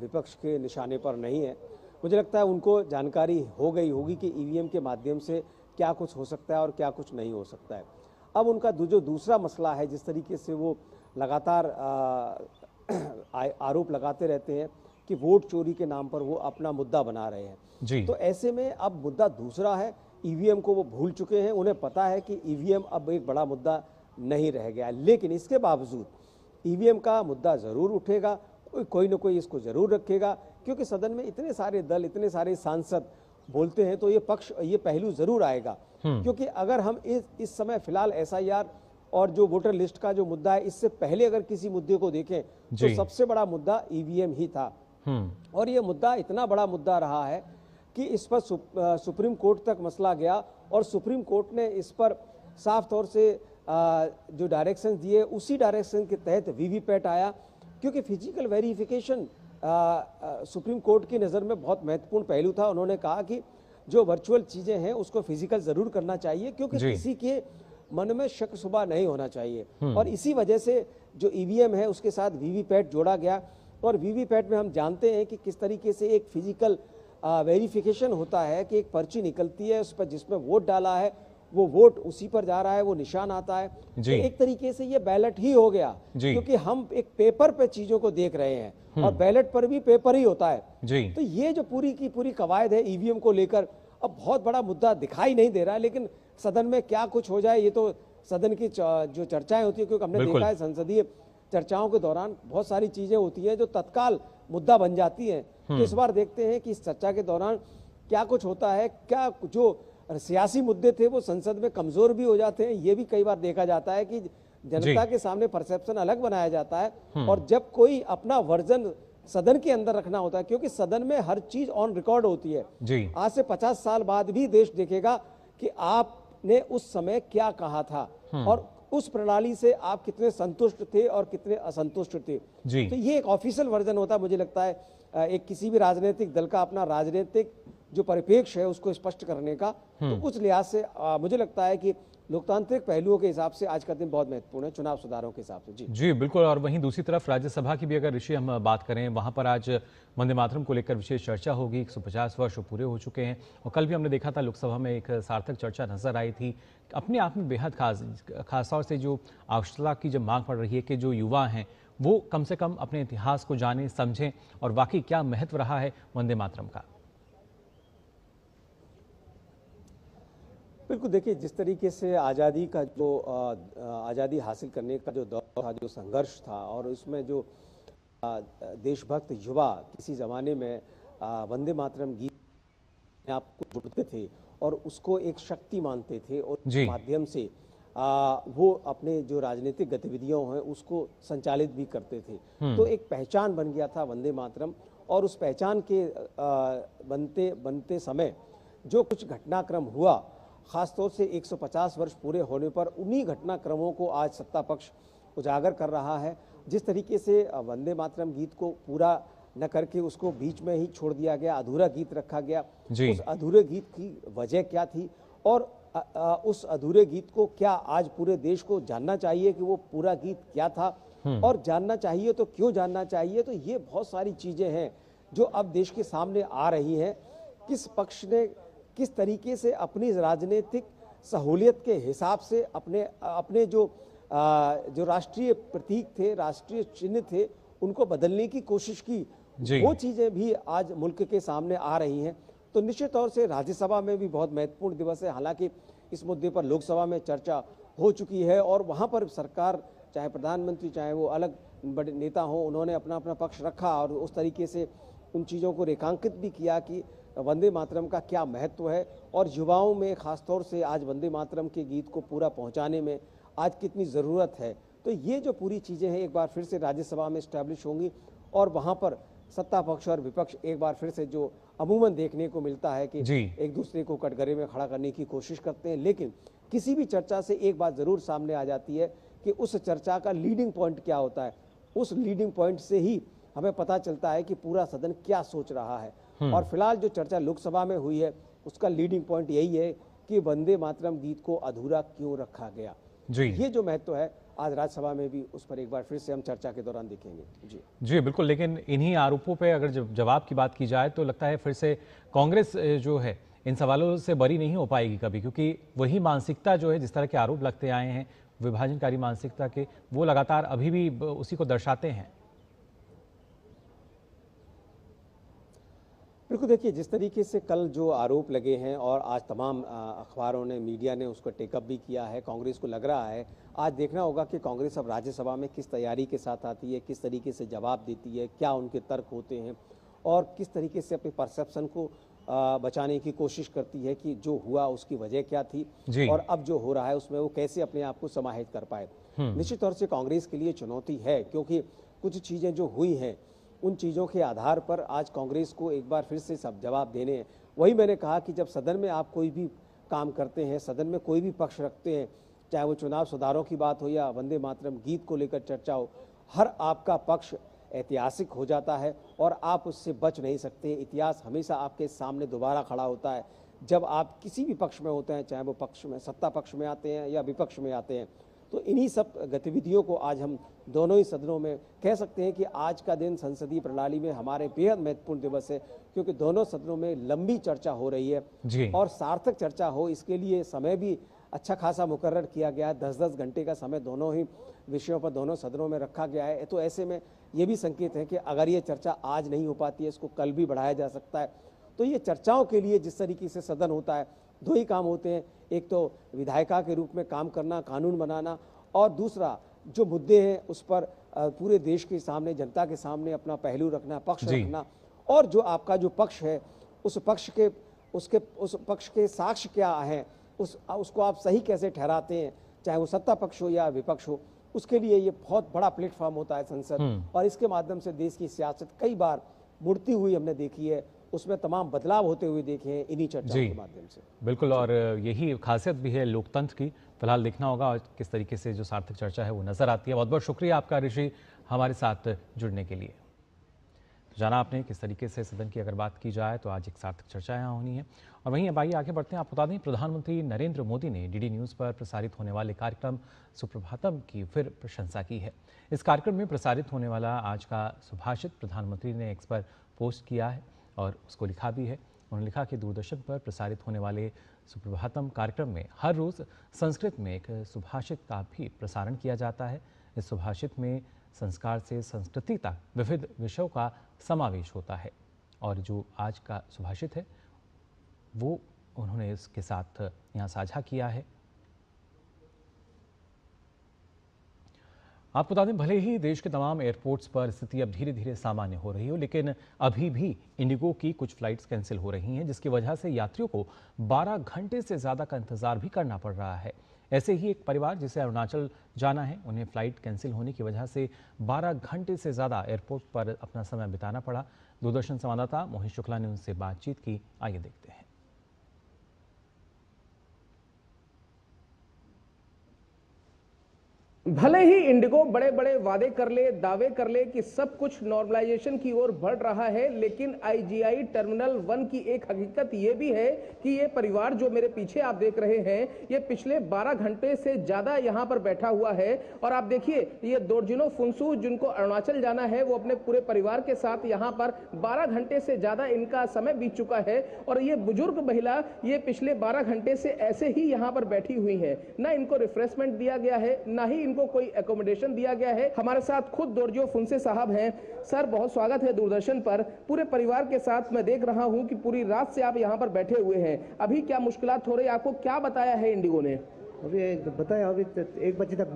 विपक्ष के निशाने पर नहीं है। मुझे लगता है उनको जानकारी हो गई होगी कि ईवीएम के माध्यम से क्या कुछ हो सकता है और क्या कुछ नहीं हो सकता है। अब उनका जो दूसरा मसला है, जिस तरीके से वो लगातार आरोप लगाते रहते हैं कि वोट चोरी के नाम पर वो अपना मुद्दा बना रहे हैं, तो ऐसे में अब मुद्दा दूसरा है। ईवीएम को वो भूल चुके हैं, उन्हें पता है कि ईवीएम अब एक बड़ा मुद्दा नहीं रह गया, लेकिन इसके बावजूद ईवीएम का मुद्दा ज़रूर उठेगा, कोई न कोई इसको ज़रूर रखेगा, क्योंकि सदन में इतने सारे दल, इतने सारे सांसद बोलते हैं तो ये पहलू ज़रूर आएगा। क्योंकि अगर हम इस समय फिलहाल एसआईआर और जो वोटर लिस्ट का जो मुद्दा है, इससे पहले अगर किसी मुद्दे को देखें तो सबसे बड़ा मुद्दा ईवीएम ही था और ये मुद्दा इतना बड़ा मुद्दा रहा है कि इस पर सुप्रीम कोर्ट तक मसला गया और सुप्रीम कोर्ट ने इस पर साफ तौर से जो डायरेक्शन दिए उसी डायरेक्शन के तहत वीवीपैट आया, क्योंकि फिजिकल वेरिफिकेशन सुप्रीम कोर्ट की नज़र में बहुत महत्वपूर्ण पहलू था। उन्होंने कहा कि जो वर्चुअल चीज़ें हैं उसको फिजिकल ज़रूर करना चाहिए, क्योंकि किसी के मन में शक शुबा नहीं होना चाहिए। और इसी वजह से जो ईवीएम है उसके साथ वीवीपैट जोड़ा गया और वीवीपैट में हम जानते हैं कि किस तरीके से एक फिजिकल वेरिफिकेशन होता है कि एक पर्ची निकलती है, उस पर जिसमें वोट डाला है वो वोट उसी पर जा रहा है, वो निशान आता है। तो एक तरीके से ये बैलेट ही हो गया, क्योंकि हम एक पेपर पे चीजों को देख रहे हैं और बैलेट पर भी पेपर ही होता है। तो ये जो पूरी की पूरी कवायद है ईवीएम को लेकर, अब बहुत बड़ा मुद्दा दिखाई नहीं दे रहा है, लेकिन सदन में क्या कुछ हो जाए ये तो सदन की जो चर्चाएं होती है, क्योंकि हमने देखा है संसदीय चर्चाओं के दौरान बहुत सारी चीजें होती हैं जो तत्काल मुद्दा बन जाती हैं। तो इस बार देखते हैं कि इस चर्चा के दौरान क्या कुछ होता है, क्या जो सियासी मुद्दे थे वो संसद में कमजोर भी हो जाते हैं। ये भी कई बार देखा जाता है कि जनता के सामने परसेप्शन अलग बनाया जाता है, और जब कोई अपना वर्जन सदन के अंदर रखना होता है, क्योंकि सदन में हर चीज ऑन रिकॉर्ड होती है। आज से 50 साल बाद भी देश देखेगा कि आपने उस समय क्या कहा था और उस प्रणाली से आप कितने संतुष्ट थे और कितने असंतुष्ट थे। तो ये एक ऑफिशियल वर्जन होता है, मुझे लगता है एक किसी भी राजनीतिक दल का अपना राजनीतिक जो परिप्रेक्ष्य है उसको स्पष्ट करने का। तो उस लिहाज से मुझे लगता है कि लोकतांत्रिक पहलुओं के हिसाब से आज का दिन बहुत महत्वपूर्ण है, चुनाव सुधारों के हिसाब से। जी बिल्कुल। और वहीं दूसरी तरफ राज्यसभा की भी अगर ऋषि हम बात करें, वहां पर आज वंदे मातरम को लेकर विशेष चर्चा होगी। 150 वर्ष पूरे हो चुके हैं और कल भी हमने देखा था लोकसभा में एक सार्थक चर्चा नजर आई थी। अपने आप में बेहद खासतौर से जो आवश्यकता की जब मांग पड़ रही है कि जो युवा हैं वो कम से कम अपने इतिहास को जानें, समझें और वाकई क्या महत्व रहा है वंदे मातरम का। बिल्कुल, देखिए जिस तरीके से आज़ादी का जो आज़ादी हासिल करने का जो दौर था, जो संघर्ष था, और उसमें जो देशभक्त युवा किसी ज़माने में वंदे मातरम गीत आपको जुड़ते थे और उसको एक शक्ति मानते थे और उस माध्यम से वो अपने जो राजनीतिक गतिविधियों हैं उसको संचालित भी करते थे। तो एक पहचान बन गया था वंदे मातरम, और उस पहचान के बनते समय जो कुछ घटनाक्रम हुआ, खासतौर से 150 वर्ष पूरे होने पर उन्हीं घटनाक्रमों को आज सत्ता पक्ष उजागर कर रहा है। जिस तरीके से वंदे मातरम गीत को पूरा न करके उसको बीच में ही छोड़ दिया गया, अधूरा गीत रखा गया, उस अधूरे गीत की वजह क्या थी और उस अधूरे गीत को क्या आज पूरे देश को जानना चाहिए कि वो पूरा गीत क्या था, और जानना चाहिए तो क्यों जानना चाहिए। तो ये बहुत सारी चीजें हैं जो अब देश के सामने आ रही हैं। किस पक्ष ने किस तरीके से अपनी राजनीतिक सहूलियत के हिसाब से अपने जो राष्ट्रीय प्रतीक थे, राष्ट्रीय चिन्ह थे, उनको बदलने की कोशिश की, वो चीजें भी आज मुल्क के सामने आ रही हैं। तो निश्चित तौर से राज्यसभा में भी बहुत महत्वपूर्ण दिवस है। हालांकि इस मुद्दे पर लोकसभा में चर्चा हो चुकी है और वहां पर सरकार, चाहे प्रधानमंत्री चाहे वो अलग बड़े नेता हो, उन्होंने अपना अपना पक्ष रखा और उस तरीके से उन चीज़ों को रेखांकित भी किया कि वंदे मातरम का क्या महत्व है और युवाओं में खासतौर से आज वंदे मातरम के गीत को पूरा पहुंचाने में आज कितनी ज़रूरत है। तो ये जो पूरी चीज़ें हैं एक बार फिर से राज्यसभा में इस्टेब्लिश होंगी और वहाँ पर सत्ता पक्ष और विपक्ष एक बार फिर से जो अमूमन देखने को मिलता है कि एक दूसरे को कटघरे में खड़ा करने की कोशिश करते हैं, लेकिन किसी भी चर्चा से एक बात ज़रूर सामने आ जाती है कि उस चर्चा का लीडिंग पॉइंट क्या होता है। उस लीडिंग पॉइंट से ही हमें पता चलता है कि पूरा सदन क्या सोच रहा है। और फिलहाल जो चर्चा लोकसभा में हुई है उसका लीडिंग पॉइंट यही है कि वंदे मातरम गीत को अधूरा क्यों रखा गया। ये जो महत्व है आज राज्यसभा में भी उस पर एक बार फिर से हम चर्चा के दौरान देखेंगे। जी बिल्कुल। लेकिन इन्हीं आरोपों पे अगर जवाब की बात की जाए तो लगता है फिर से कांग्रेस जो है इन सवालों से बरी नहीं हो पाएगी कभी, क्योंकि वही मानसिकता जो है, जिस तरह के आरोप लगते आए हैं विभाजनकारी मानसिकता के, वो लगातार अभी भी उसी को दर्शाते हैं। बिल्कुल, देखिए जिस तरीके से कल जो आरोप लगे हैं और आज तमाम अखबारों ने, मीडिया ने उसको टेकअप भी किया है, कांग्रेस को लग रहा है आज देखना होगा कि कांग्रेस अब राज्यसभा में किस तैयारी के साथ आती है, किस तरीके से जवाब देती है, क्या उनके तर्क होते हैं और किस तरीके से अपने परसेप्शन को बचाने की कोशिश करती है कि जो हुआ उसकी वजह क्या थी और अब जो हो रहा है उसमें वो कैसे अपने आप को समाहित कर पाए। निश्चित तौर से कांग्रेस के लिए चुनौती है, क्योंकि कुछ चीज़ें जो हुई हैं उन चीज़ों के आधार पर आज कांग्रेस को एक बार फिर से सब जवाब देने हैं। वही मैंने कहा कि जब सदन में आप कोई भी काम करते हैं, सदन में कोई भी पक्ष रखते हैं, चाहे वो चुनाव सुधारों की बात हो या वंदे मातरम गीत को लेकर चर्चा हो, हर आपका पक्ष ऐतिहासिक हो जाता है और आप उससे बच नहीं सकते। इतिहास हमेशा आपके सामने दोबारा खड़ा होता है जब आप किसी भी पक्ष में होते हैं, चाहे वो पक्ष में सत्ता पक्ष में आते हैं या विपक्ष में आते हैं। तो इन्हीं सब गतिविधियों को आज हम दोनों ही सदनों में कह सकते हैं कि आज का दिन संसदीय प्रणाली में हमारे बेहद महत्वपूर्ण दिवस है, क्योंकि दोनों सदनों में लंबी चर्चा हो रही है जी। और सार्थक चर्चा हो, इसके लिए समय भी अच्छा खासा मुकर्रर किया गया है। 10-10 घंटे का समय दोनों ही विषयों पर दोनों सदनों में रखा गया है। तो ऐसे में ये भी संकेत है कि अगर ये चर्चा आज नहीं हो पाती है, इसको कल भी बढ़ाया जा सकता है। तो ये चर्चाओं के लिए जिस तरीके से सदन होता है, दो ही काम होते हैं, एक तो विधायिका के रूप में काम करना, कानून बनाना, और दूसरा जो मुद्दे हैं उस पर पूरे देश के सामने, जनता के सामने अपना पहलू रखना, पक्ष रखना, और जो आपका जो पक्ष है उस पक्ष के साक्ष्य क्या हैं, उसको आप सही कैसे ठहराते हैं, चाहे वो सत्ता पक्ष हो या विपक्ष हो। उसके लिए ये बहुत बड़ा प्लेटफॉर्म होता है संसद, और इसके माध्यम से देश की सियासत कई बार मुड़ती हुई हमने देखी है, उसमें तमाम बदलाव होते हुए देखे हैं इन्हीं चर्चाओं के माध्यम से। बिल्कुल, और यही खासियत भी है लोकतंत्र की। फिलहाल देखना होगा किस तरीके से जो सार्थक चर्चा है वो नजर आती है। बहुत बहुत शुक्रिया आपका ऋषि, हमारे साथ जुड़ने के लिए। तो जाना आपने किस तरीके से सदन की अगर बात की जाए तो आज एक सार्थक चर्चा यहाँ होनी है। और वहीं अब आइए आगे बढ़ते हैं। आप बता दें, प्रधानमंत्री नरेंद्र मोदी ने डीडी न्यूज़ पर प्रसारित होने वाले कार्यक्रम सुप्रभातम की फिर प्रशंसा की है। इस कार्यक्रम में प्रसारित होने वाला आज का सुभाषित प्रधानमंत्री ने एक्स पर पोस्ट किया है और उसको लिखा भी है। उन्होंने लिखा कि दूरदर्शन पर प्रसारित होने वाले सुप्रभातम कार्यक्रम में हर रोज़ संस्कृत में एक सुभाषित का भी प्रसारण किया जाता है। इस सुभाषित में संस्कार से संस्कृति तक विविध विषयों का समावेश होता है, और जो आज का सुभाषित है वो उन्होंने इसके साथ यहाँ साझा किया है। आपको बता दें, भले ही देश के तमाम एयरपोर्ट्स पर स्थिति अब धीरे धीरे सामान्य हो रही हो, लेकिन अभी भी इंडिगो की कुछ फ्लाइट्स कैंसिल हो रही हैं, जिसकी वजह से यात्रियों को 12 घंटे से ज़्यादा का इंतज़ार भी करना पड़ रहा है। ऐसे ही एक परिवार जिसे अरुणाचल जाना है, उन्हें फ्लाइट कैंसिल होने की वजह से 12 घंटे से ज़्यादा एयरपोर्ट पर अपना समय बिताना पड़ा। दूरदर्शन संवाददाता मोहित शुक्ला ने उनसे बातचीत की, आइए देखते हैं। भले ही इंडिगो बड़े बड़े वादे कर ले, दावे कर ले कि सब कुछ नॉर्मलाइजेशन की ओर बढ़ रहा है, लेकिन आईजीआई टर्मिनल 1 की एक हकीकत ये भी है कि ये परिवार जो मेरे पीछे आप देख रहे हैं, ये पिछले 12 घंटे से ज्यादा यहाँ पर बैठा हुआ है। और आप देखिए, ये दोरजिनो फुनसू जिनको अरुणाचल जाना है, वो अपने पूरे परिवार के साथ यहाँ पर 12 घंटे से ज्यादा इनका समय बीत चुका है। और ये बुजुर्ग महिला ये पिछले 12 घंटे से ऐसे ही यहाँ पर बैठी हुई है, ना इनको रिफ्रेशमेंट दिया गया है, ना ही को कोई एकोमोडेशन दिया गया है। हमारे साथ खुद दोरजियो फुनसे साहब हैं। सर, बहुत स्वागत है दूरदर्शन पर। पूरे परिवार के साथ मैं देख रहा हूं कि पूरी रात से आप यहां पर बैठे हुए हैं। अभी क्या मुश्किलात हो रही है, आपको क्या बताया है इंडिगो ने? अभी बताया, अभी 1 बजे तक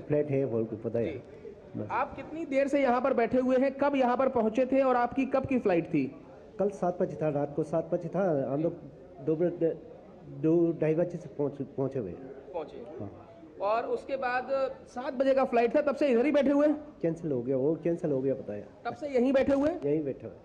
फ्लाइट है, बोल के पता है। आप कितनी देर से यहां पर बैठे हुए हैं, कब यहां पर पहुंचे थे और आपकी कब की फ्लाइट थी? कल 7 बजे था, रात को 7 बजे था। हम लोग 2-2:30 बजे से पहुंचे हुए। हाँ। और उसके बाद 7 बजे का फ्लाइट था, तब से इधर ही बैठे हुए? कैंसिल हो गया, वो कैंसिल हो गया, बताया। तब से यहीं बैठे हुए? यहीं बैठे हुए।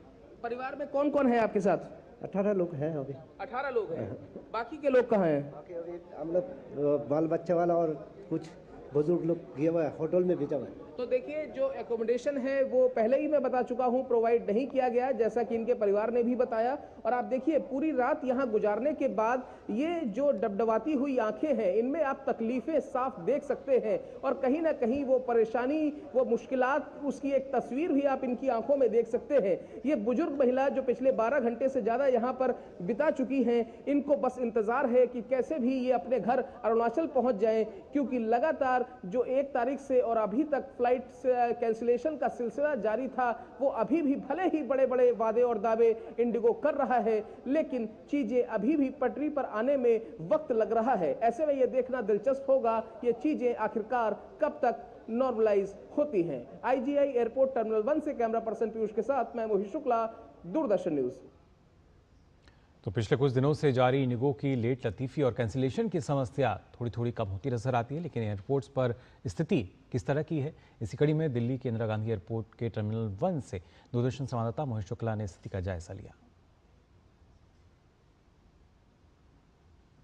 परिवार में कौन कौन है आपके साथ? 18 लोग हैं अभी। 18 लोग हैं। बाकी के लोग कहाँ हैं? बाकी अभी हम लोग बाल बच्चा वाला और कुछ बुजुर्ग लोग गया हुआ है, होटल में भेजा हुआ है। तो देखिए, जो एकोमोडेशन है वो पहले ही मैं बता चुका हूं, प्रोवाइड नहीं किया गया, जैसा कि इनके परिवार ने भी बताया। और आप देखिए, पूरी रात यहां गुजारने के बाद ये जो डबडबाती हुई आंखें हैं, इनमें आप तकलीफें साफ देख सकते हैं। और कहीं ना कहीं वो परेशानी, वो मुश्किलात, उसकी एक तस्वीर भी आप इनकी आंखों में देख सकते हैं। ये बुजुर्ग महिला जो पिछले 12 घंटे से ज्यादा यहाँ पर बिता चुकी हैं, इनको बस इंतजार है कि कैसे भी ये अपने घर अरुणाचल पहुंच जाएं, क्योंकि लगातार जो 1 तारीख से और अभी तक फ्लाइट कैंसिलेशन का सिलसिला जारी था, वो अभी भी भले ही बड़े बड़े वादे और दावे इंडिगो कर रहा है, लेकिन चीजें अभी भी पटरी पर आने में वक्त लग रहा है। ऐसे में ये देखना दिलचस्प होगा ये चीजें आखिरकार कब तक नॉर्मलाइज होती हैं। आईजीआई एयरपोर्ट टर्मिनल 1 से कैमरा पर्सन पीयूष के साथ मैं मोहित शुक्ला, दूरदर्शन न्यूज। तो पिछले कुछ दिनों से जारी इंडिगो की लेट लतीफ़ी और कैंसिलेशन की समस्या थोड़ी थोड़ी कम होती नजर आती है, लेकिन एयरपोर्ट्स पर स्थिति किस तरह की है, इसी कड़ी में दिल्ली के इंदिरा गांधी एयरपोर्ट के टर्मिनल 1 से दूरदर्शन संवाददाता मोहित शुक्ला ने स्थिति का जायजा लिया।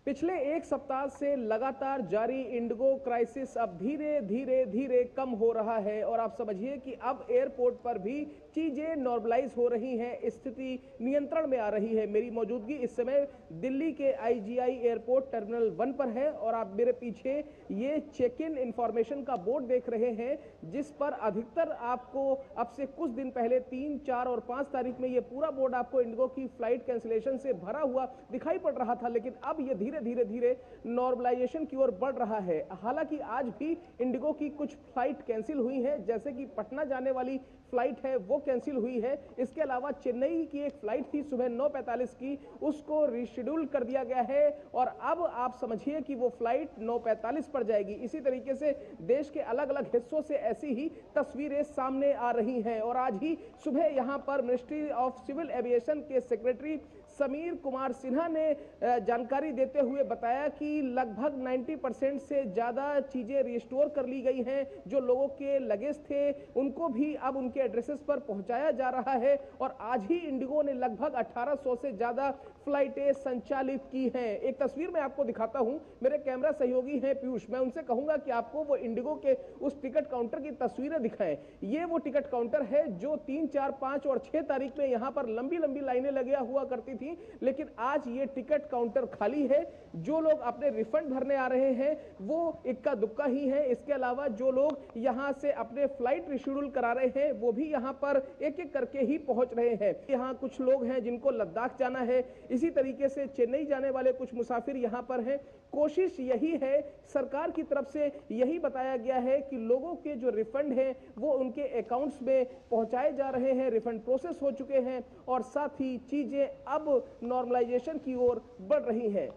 पिछले 1 सप्ताह से लगातार जारी इंडिगो क्राइसिस अब धीरे धीरे कम हो रहा है और आप समझिए कि अब एयरपोर्ट पर भी चीजें नॉर्मलाइज हो रही हैं, स्थिति नियंत्रण में आ रही है। मेरी मौजूदगी इस समय दिल्ली के IGI एयरपोर्ट टर्मिनल 1 पर है और आप मेरे पीछे ये चेक इन इंफॉर्मेशन का बोर्ड देख रहे हैं, जिस पर अधिकतर आपको अब से कुछ दिन पहले 3, 4 और 5 तारीख में ये पूरा बोर्ड आपको इंडिगो की फ्लाइट कैंसिलेशन से भरा हुआ दिखाई पड़ रहा था, लेकिन अब ये धीरे धीरे नॉर्मलाइजेशन की ओर बढ़ रहा है। हालांकि आज भी इंडिगो की कुछ फ्लाइट कैंसिल हुई है, जैसे कि पटना जाने वाली फ्लाइट है वो कैंसिल हुई है। इसके अलावा चेन्नई की एक फ्लाइट थी सुबह 9:45 की, उसको रीशेड्यूल कर दिया गया है और अब आप समझिए कि वो फ्लाइट 9:45 पर जाएगी। इसी तरीके से देश के अलग अलग हिस्सों से ऐसी ही तस्वीरें सामने आ रही हैं और आज ही सुबह यहां पर मिनिस्ट्री ऑफ सिविल एविएशन के सेक्रेटरी समीर कुमार सिन्हा ने जानकारी देते हुए बताया कि लगभग 90% से ज़्यादा चीज़ें रिस्टोर कर ली गई हैं। जो लोगों के लगेज थे उनको भी अब उनके एड्रेसेस पर पहुंचाया जा रहा है और आज ही इंडिगो ने लगभग 1800 से ज़्यादा फ्लाइटें संचालित की हैं। एक तस्वीर मैं आपको दिखाता हूं, मेरे कैमरा सहयोगी हैं पीयूष, मैं उनसे कहूंगा कि आपको वो इंडिगो के उस टिकट काउंटर की तस्वीरें दिखाएं। ये वो टिकट काउंटर है जो 3, 4, 5 और 6 तारीख में यहाँ पर लंबी लंबी लाइनें लगे हुआ करती थी, लेकिन आज ये टिकट काउंटर खाली है। जो लोग अपने रिफंड भरने आ रहे हैं वो इक्का दुक्का ही है। इसके अलावा जो लोग यहाँ से अपने फ्लाइट रिशेड्यूल करा रहे हैं वो भी यहाँ पर एक एक करके ही पहुंच रहे हैं। यहाँ कुछ लोग हैं जिनको लद्दाख जाना है, इसी तरीके से चेन्नई जाने वाले कुछ मुसाफिर यहाँ पर हैं। कोशिश यही है, सरकार की तरफ से यही बताया गया है कि लोगों के जो रिफंड हैं वो उनके अकाउंट्स में पहुंचाए जा रहे हैं, रिफंड प्रोसेस हो चुके हैं और साथ ही चीजें अब नॉर्मलाइजेशन की ओर बढ़ रही हैं।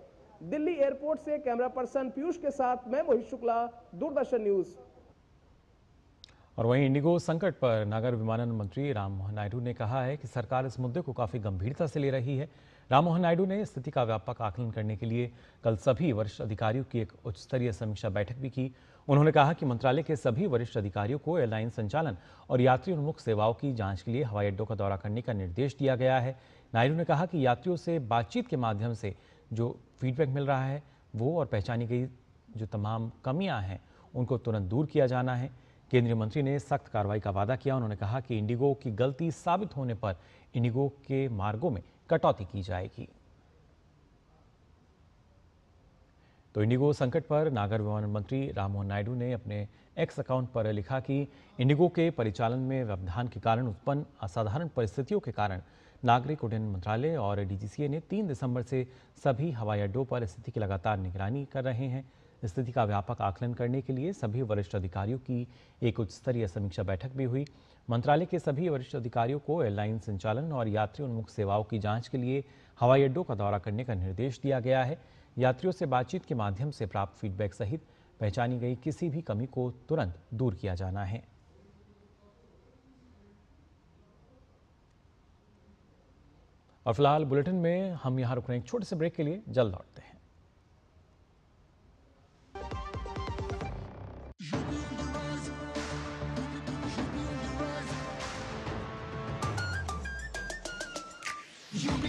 दिल्ली एयरपोर्ट से कैमरा पर्सन पीयूष के साथ मैं मोहित शुक्ला, दूरदर्शन न्यूज। और वहीं इंडिगो संकट पर नागर विमानन मंत्री राममोहन नायडू ने कहा है कि सरकार इस मुद्दे को काफी गंभीरता से ले रही है। राममोहन नायडू ने स्थिति का व्यापक आकलन करने के लिए कल सभी वरिष्ठ अधिकारियों की एक उच्च स्तरीय समीक्षा बैठक भी की। उन्होंने कहा कि मंत्रालय के सभी वरिष्ठ अधिकारियों को एयरलाइन संचालन और यात्री उन्मुख सेवाओं की जांच के लिए हवाई अड्डों का दौरा करने का निर्देश दिया गया है। नायडू ने कहा कि यात्रियों से बातचीत के माध्यम से जो फीडबैक मिल रहा है वो और पहचानी गई जो तमाम कमियां हैं उनको तुरंत दूर किया जाना है। केंद्रीय मंत्री ने सख्त कार्रवाई का वादा किया। उन्होंने कहा कि इंडिगो की गलती साबित होने पर इंडिगो के मार्गों में कटौती की जाएगी। तो इंडिगो संकट पर नागर विमानन मंत्री राममोहन नायडू ने अपने एक्स अकाउंट पर लिखा कि इंडिगो के परिचालन में व्यवधान के कारण उत्पन्न असाधारण परिस्थितियों के कारण नागरिक उड्डयन मंत्रालय और DGCA ने 3 दिसंबर से सभी हवाई अड्डों पर स्थिति की लगातार निगरानी कर रहे हैं। स्थिति का व्यापक आकलन करने के लिए सभी वरिष्ठ अधिकारियों की एक उच्च स्तरीय समीक्षा बैठक भी हुई। मंत्रालय के सभी वरिष्ठ अधिकारियों को एयरलाइन संचालन और यात्री उन्मुख सेवाओं की जांच के लिए हवाई अड्डों का दौरा करने का निर्देश दिया गया है। यात्रियों से बातचीत के माध्यम से प्राप्त फीडबैक सहित पहचानी गई किसी भी कमी को तुरंत दूर किया जाना है। और फिलहाल बुलेटिन में हम यहाँ रुक रहे हैं एक छोटे से ब्रेक के लिए, जल्द लौटते हैं।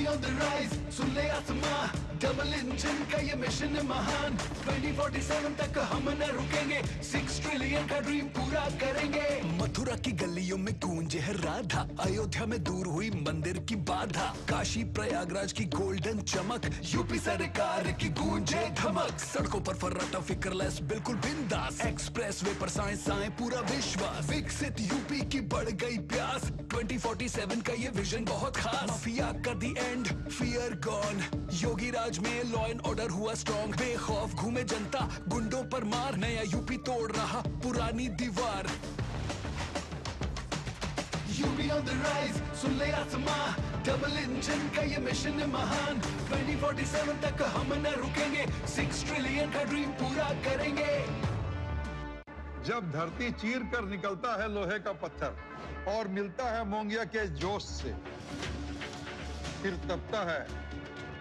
On the rise, सुन ले आसमां, डबल इंजन का ये मिशन है महान। 2047 तक हम न रुकेंगे, 6 ट्रिलियन का ड्रीम पूरा करेंगे। मथुरा की गलियों में गूंजे है राधा, अयोध्या में दूर हुई मंदिर की बाधा, काशी प्रयागराज की गोल्डन चमक, यूपी सरकार की गूंजे धमक। सड़कों पर फर्राटा फिक्रलेस बिल्कुल बिंदास, एक्सप्रेस वे पर साइंस आए पूरा विश्वास। विकसित यूपी की बढ़ गई प्यास, 2047 का ये विजन बहुत खास। माफिया का दी एंड, फियर गॉन, योगी राज में लॉ एंड ऑर्डर हुआ स्ट्रॉन्ग। बेखौफ घूमे जनता, गुंडों पर मार, नया यूपी तोड़ रहा पुरानी दीवार। यूपी ऑन द राइज, सुन ले आसमां, डबल इंजन का ये मिशन है महान। 2047 तक हम न रुकेंगे, 6 ट्रिलियन का ड्रीम पूरा करेंगे। जब धरती चीर कर निकलता है लोहे का पत्थर और मिलता है मोंगिया के जोश से, फिर तपता है,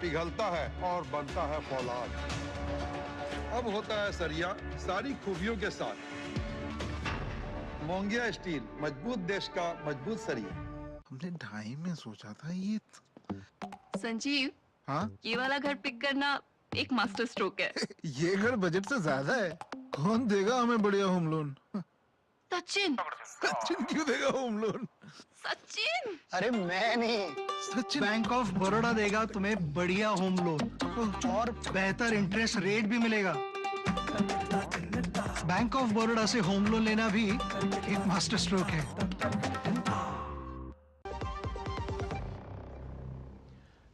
पिघलता है और बनता है फौलाद। अब होता है सरिया सारी खूबियों के साथ। मोंगिया स्टील, मजबूत देश का मजबूत सरिया। हमने 2.5 में सोचा था ये। संजीव, हाँ, ये वाला घर पिक करना एक मास्टर स्ट्रोक है। ये घर बजट से ज्यादा है। कौन देगा हमें बढ़िया होम लोन? सचिन क्यों देगा होम लोन? सचिन। अरे मैं नहीं, सचिन बैंक ऑफ बड़ौदा देगा तुम्हें बढ़िया होम लोन और बेहतर इंटरेस्ट रेट भी मिलेगा। बैंक ऑफ बड़ौदा से होम लोन लेना भी एक मास्टर स्ट्रोक है।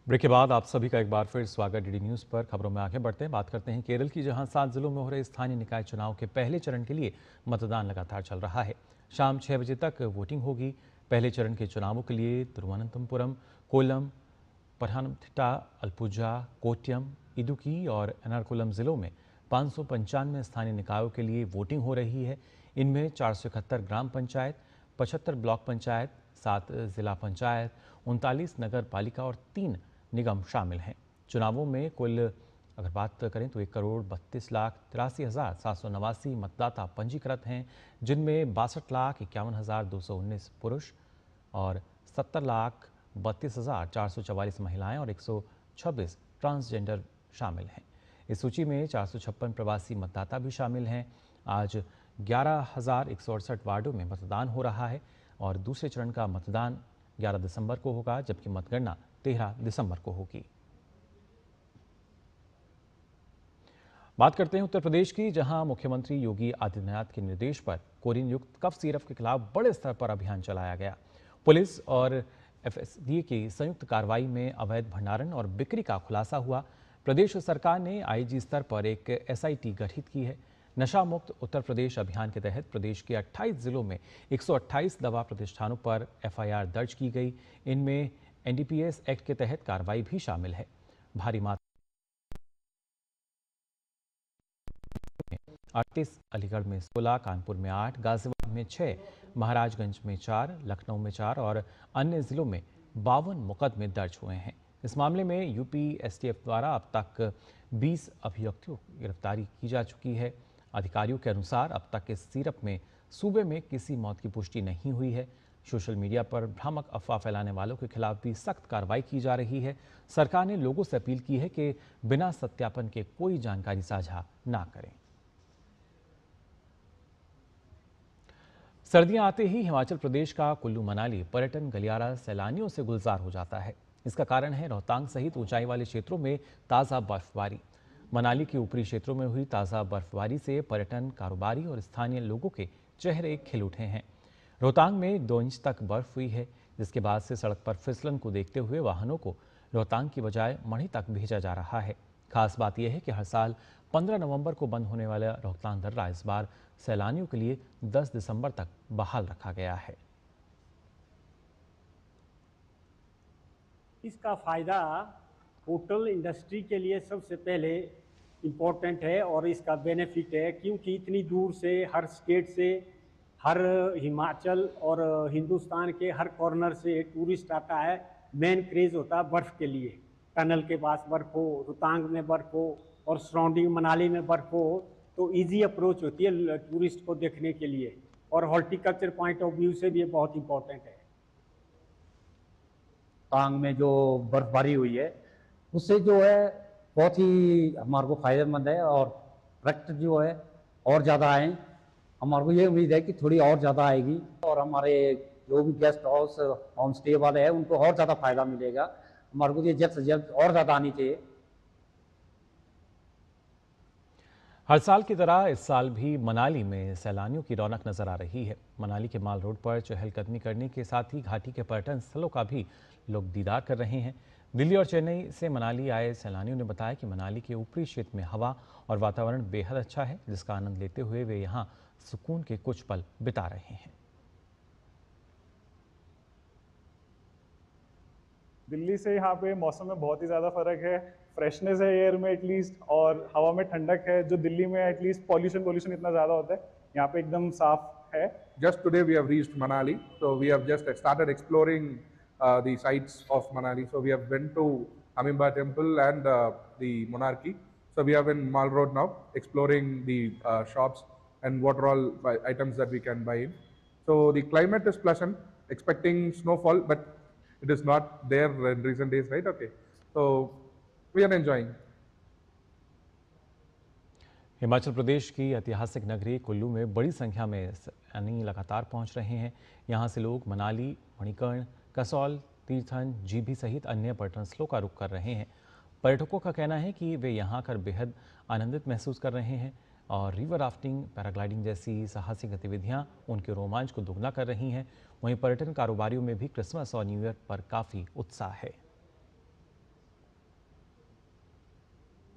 ब्रेक के बाद आप सभी का एक बार फिर स्वागत डीडी न्यूज़ पर। खबरों में आगे बढ़ते हैं, बात करते हैं केरल की, जहां 7 जिलों में हो रहे स्थानीय निकाय चुनाव के पहले चरण के लिए मतदान लगातार चल रहा है। शाम 6 बजे तक वोटिंग होगी। पहले चरण के चुनावों के लिए तिरुवनंतपुरम, कोल्लम, पथनमथिट्टा, अलपुजा, कोट्यम, इडुक्की और एर्नाकुलम जिलों में 595 स्थानीय निकायों के लिए वोटिंग हो रही है। इनमें 471 ग्राम पंचायत, 75 ब्लॉक पंचायत, 7 जिला पंचायत, 39 नगर पालिका और 3 निगम शामिल हैं। चुनावों में कुल अगर बात करें तो 1,32,83,789 मतदाता पंजीकृत हैं, जिनमें 62,51,219 पुरुष और 70,32,444 महिलाएं और 126 ट्रांसजेंडर शामिल हैं। इस सूची में 456 प्रवासी मतदाता भी शामिल हैं। आज 11,168 वार्डों में मतदान हो रहा है और दूसरे चरण का मतदान 11 दिसंबर को होगा, जबकि मतगणना 13 दिसंबर को होगी। बात करते हैं उत्तर प्रदेश की, जहां मुख्यमंत्री योगी आदित्यनाथ के निर्देश पर कोरिन युक्त कफ सिरप के खिलाफ बड़े स्तर पर अभियान चलाया गया। पुलिस और एफएसडीए की संयुक्त कार्रवाई में अवैध भंडारण और बिक्री का खुलासा हुआ। प्रदेश सरकार ने आईजी स्तर पर एक एसआईटी गठित की है। नशा मुक्त उत्तर प्रदेश अभियान के तहत प्रदेश के 28 जिलों में 128 दवा प्रतिष्ठानों पर एफआईआर दर्ज की गई। इनमें एनडीपीएस एक्ट के तहत कार्रवाई भी शामिल है। भारी मात्रा 38, अलीगढ़ में 16, कानपुर में 8, गाजियाबाद में 6, महाराजगंज में 4, लखनऊ में 4 और अन्य जिलों में 52 मुकदमे दर्ज हुए हैं। इस मामले में यूपी एसटीएफ द्वारा अब तक 20 अभियुक्तों की गिरफ्तारी की जा चुकी है। अधिकारियों के अनुसार अब तक इस सिरप में सूबे में किसी मौत की पुष्टि नहीं हुई है। सोशल मीडिया पर भ्रामक अफवाह फैलाने वालों के खिलाफ भी सख्त कार्रवाई की जा रही है। सरकार ने लोगों से अपील की है कि बिना सत्यापन के कोई जानकारी साझा ना करें। सर्दियां आते ही हिमाचल प्रदेश का कुल्लू मनाली पर्यटन गलियारा सैलानियों से गुलजार हो जाता है। इसका कारण है रोहतांग सहित ऊंचाई वाले क्षेत्रों में ताज़ा बर्फबारी। मनाली के ऊपरी क्षेत्रों में हुई ताज़ा बर्फबारी से पर्यटन कारोबारी और स्थानीय लोगों के चेहरे खिल उठे हैं। रोहतांग में 2 इंच तक बर्फ हुई है, जिसके बाद से सड़क पर फिसलन को देखते हुए वाहनों को रोहतांग की बजाय मढ़ी तक भेजा जा रहा है। खास बात यह है कि हर साल 15 नवंबर को बंद होने वाला रोहतांग दर्रा इस बार सैलानियों के लिए 10 दिसंबर तक बहाल रखा गया है। इसका फ़ायदा होटल इंडस्ट्री के लिए सबसे पहले इम्पोर्टेंट है और इसका बेनिफिट है, क्योंकि इतनी दूर से हर स्टेट से, हर हिमाचल और हिंदुस्तान के हर कॉर्नर से टूरिस्ट आता है। मेन क्रेज़ होता है बर्फ़ के लिए। टनल के पास बर्फ़ हो, रोहतांग में बर्फ़ हो और सराउंडिंग मनाली में बर्फ़ हो तो इजी अप्रोच होती है टूरिस्ट को देखने के लिए, और हॉर्टिकल्चर पॉइंट ऑफ व्यू से भी ये बहुत इम्पोर्टेंट है। रोहतांग में जो बर्फबारी हुई है उससे जो है बहुत ही हमारे को फायदेमंद है और पर्यटक जो है और ज़्यादा आए। हमारे को ये उम्मीद है कि थोड़ी और ज़्यादा आएगी और हमारे जो भी गेस्ट हाउस होम स्टे वाले हैं उनको और ज़्यादा फायदा मिलेगा। हमारे को ये जल्द से जल्द और ज़्यादा आनी चाहिए। हर साल की तरह इस साल भी मनाली में सैलानियों की रौनक नजर आ रही है। मनाली के माल रोड पर चहलकदमी करने के साथ ही घाटी के पर्यटन स्थलों का भी लोग दीदार कर रहे हैं। दिल्ली और चेन्नई से मनाली आए सैलानियों ने बताया कि मनाली के ऊपरी क्षेत्र में हवा और वातावरण बेहद अच्छा है, जिसका आनंद लेते हुए वे यहाँ सुकून के कुछ पल बिता रहे हैं। दिल्ली से यहाँ पे मौसम में बहुत ही ज़्यादा फर्क है। फ्रेशनेस है एयर में एटलीस्ट, और हवा में ठंडक है। जो दिल्ली में एटलीस्ट पॉल्यूशन इतना ज़्यादा होता है, यहाँ पे एकदम साफ है। Just today we have reached Manali, so we have just started exploring the sites of Manali. So we have went to Amimba Temple and the Monarchy. So we are in Mall Road now, exploring the shops and what are all items that we can buy in. So the climate is pleasant, expecting snowfall, but it is not there in recent days, right? Okay, so we are enjoying. Himachal Pradesh की ऐतिहासिक नगरी कुल्लू में बड़ी संख्या में सैलानी लगातार पहुंच रहे हैं। यहां से लोग मनाली, मणिकर्ण, कसौल, तीर्थन, जीभी सहित अन्य पर्यटन स्थलों का रुख कर रहे हैं। पर्यटकों का कहना है कि वे यहां आकर बेहद आनंदित महसूस कर रहे हैं और रिवर राफ्टिंग, पैराग्लाइडिंग जैसी साहसिक गतिविधियां उनके रोमांच को दुगना कर रही हैं। वहीं पर्यटन कारोबारियों में भी क्रिसमस और न्यू ईयर पर काफ़ी उत्साह है।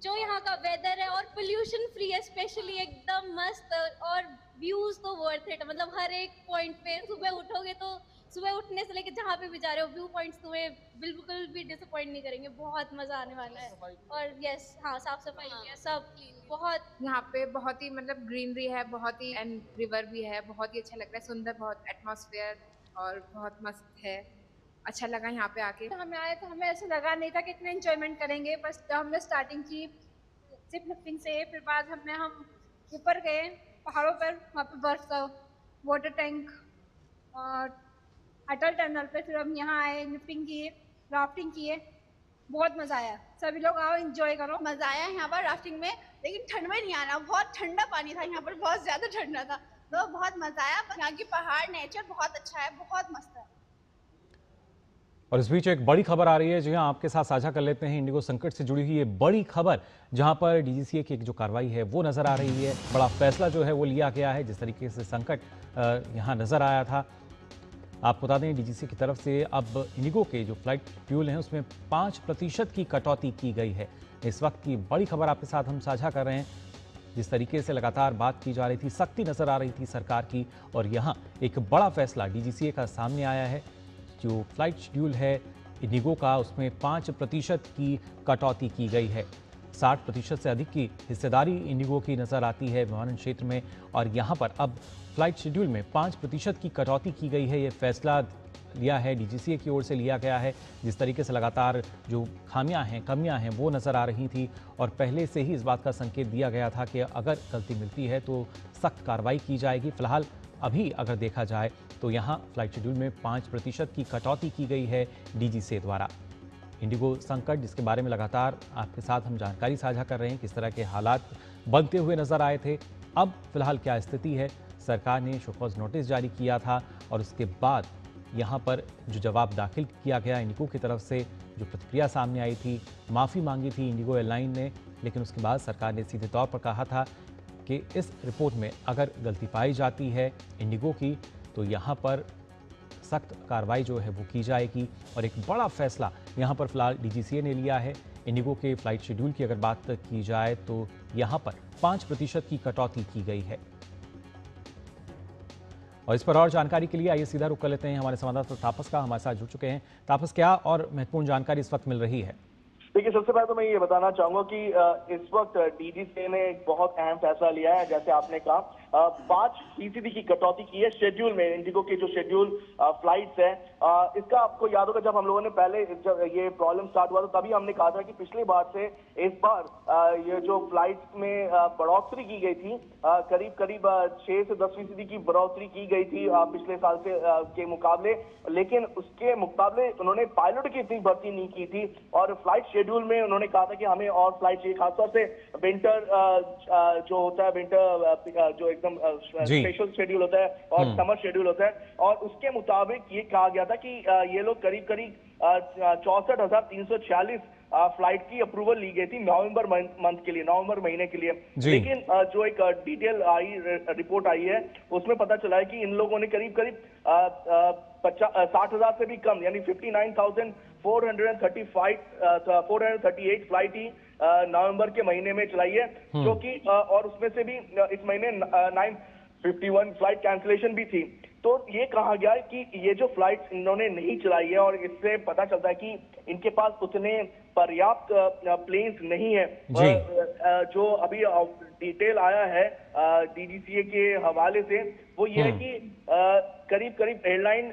जो यहाँ का वेदर है और पोल्यूशन फ्री है, स्पेशली एकदम मस्त, और व्यूज तो वर्थ इट। मतलब हर एक पॉइंट पे सुबह उठोगे तो सुबह उठने से लेकर जहाँ पे भी जा रहे हो, व्यू पॉइंट्स तुम्हें बिल्कुल भी डिसअपॉइंट नहीं करेंगे। बहुत मजा आने वाला है। और यस, हाँ, साफ सफाई है, सब बहुत। यहाँ पे बहुत ही मतलब ग्रीनरी है, बहुत ही, एंड रिवर भी है, बहुत ही अच्छा लग रहा है, सुंदर, बहुत एटमॉस्फेयर और बहुत मस्त है। अच्छा लगा यहाँ पे आके। हमें आए तो हमें ऐसा लगा नहीं था कि इतना एंजॉयमेंट करेंगे। बस हमने स्टार्टिंग की जिप लिफ्टिंग से, फिर बाद हम ऊपर गए पहाड़ों पर, वहाँ पे बर्फ का वाटर टैंक और अटल टनल पे, फिर हम यहाँ आए, लिफ्टिंग किए, राफ्टिंग किए, बहुत मजा आया। सभी लोग आओ, एंजॉय करो। मजा आया यहाँ पर राफ्टिंग में, लेकिन ठंड में नहीं आना, बहुत ठंडा पानी था यहाँ पर, बहुत ज्यादा ठंडा था, तो बहुत मजा आया। यहाँ की पहाड़, नेचर बहुत अच्छा है, बहुत मस्त है। और इस बीच एक बड़ी खबर आ रही है, जी हाँ, आपके साथ साझा कर लेते हैं। इंडिगो संकट से जुड़ी हुई ये बड़ी खबर, जहां पर डीजीसीए की एक जो कार्रवाई है वो नजर आ रही है। बड़ा फैसला जो है वो लिया गया है। जिस तरीके से संकट यहां नजर आया था, आपको बता दें डीजीसीए की तरफ से अब इंडिगो के जो फ्लाइट फ्यूल हैं उसमें 5% की कटौती की गई है। इस वक्त की बड़ी खबर आपके साथ हम साझा कर रहे हैं। जिस तरीके से लगातार बात की जा रही थी, सख्ती नजर आ रही थी सरकार की, और यहाँ एक बड़ा फैसला डीजीसीए का सामने आया है। जो फ्लाइट शेड्यूल है इंडिगो का, उसमें 5% की कटौती की गई है। 60% से अधिक की हिस्सेदारी इंडिगो की नज़र आती है विमानन क्षेत्र में, और यहाँ पर अब फ्लाइट शेड्यूल में 5% की कटौती की गई है। ये फैसला लिया है डीजीसीए की ओर से लिया गया है। जिस तरीके से लगातार जो खामियां हैं, कमियां हैं वो नज़र आ रही थी, और पहले से ही इस बात का संकेत दिया गया था कि अगर गलती मिलती है तो सख्त कार्रवाई की जाएगी। फिलहाल अभी अगर देखा जाए तो यहाँ फ्लाइट शेड्यूल में 5% की कटौती की गई है डीजीसीए द्वारा। इंडिगो संकट, जिसके बारे में लगातार आपके साथ हम जानकारी साझा कर रहे हैं, किस तरह के हालात बनते हुए नजर आए थे, अब फिलहाल क्या स्थिति है। सरकार ने शोकॉज नोटिस जारी किया था, और उसके बाद यहाँ पर जो जवाब दाखिल किया गया इंडिगो की तरफ से, जो प्रतिक्रिया सामने आई थी, माफ़ी मांगी थी इंडिगो एयरलाइन ने, लेकिन उसके बाद सरकार ने सीधे तौर पर कहा था कि इस रिपोर्ट में अगर गलती पाई जाती है इंडिगो की तो यहाँ पर सख्त कार्रवाई जो है वो की जाएगी। और एक बड़ा फैसला यहाँ पर फिलहाल डीजीसीए ने लिया है। इंडिगो के फ्लाइट शेड्यूल की अगर बात की जाए तो यहाँ पर 5% की कटौती की गई है। और इस पर और जानकारी के लिए आइए सीधा रुख कर लेते हैं हमारे संवाददाता तापस का, हमारे साथ जुड़ चुके हैं। तापस, क्या और महत्वपूर्ण जानकारी इस वक्त मिल रही है? देखिए, सबसे पहले तो मैं ये बताना चाहूंगा कि इस वक्त डीजीसीए ने एक बहुत अहम फैसला लिया है। जैसे आपने कहा, 5% की कटौती की है शेड्यूल में, इंडिगो के जो शेड्यूल फ्लाइट्स है। इसका आपको याद होगा, जब हम लोगों ने पहले जब ये प्रॉब्लम स्टार्ट हुआ था तभी हमने कहा था कि पिछली बार से इस बार ये जो फ्लाइट्स में बढ़ोतरी की गई थी, करीब 6 से 10% की बढ़ोतरी की गई थी पिछले साल से के मुकाबले। लेकिन उसके मुकाबले उन्होंने पायलट की इतनी भर्ती नहीं की थी, और फ्लाइट शेड्यूल में उन्होंने कहा था कि हमें और फ्लाइट चाहिए, खासतौर से विंटर जो होता है, विंटर जो एकदम स्पेशल शेड्यूल होता है और समर शेड्यूल होता है। और उसके मुताबिक ये कहा गया था कि ये लोग करीब 64,346 फ्लाइट की अप्रूवल ली गई थी नवंबर मंथ के लिए, नवंबर महीने के लिए। लेकिन जो एक डिटेल रिपोर्ट आई है उसमें पता चला है कि इन लोगों ने करीब 60,000 से भी कम, यानी 59,438 फ्लाइट ही नवंबर के महीने में चलाई है, जो कि और उसमें से भी इस महीने 951 फ्लाइट कैंसिलेशन भी थी। तो ये कहा गया है कि ये जो फ्लाइट्स इन्होंने नहीं चलाई है, और इससे पता चलता है कि इनके पास उतने पर्याप्त प्लेन्स नहीं है। जो अभी डिटेल आया है डीजीसीए के हवाले से, वो ये है कि करीब एयरलाइन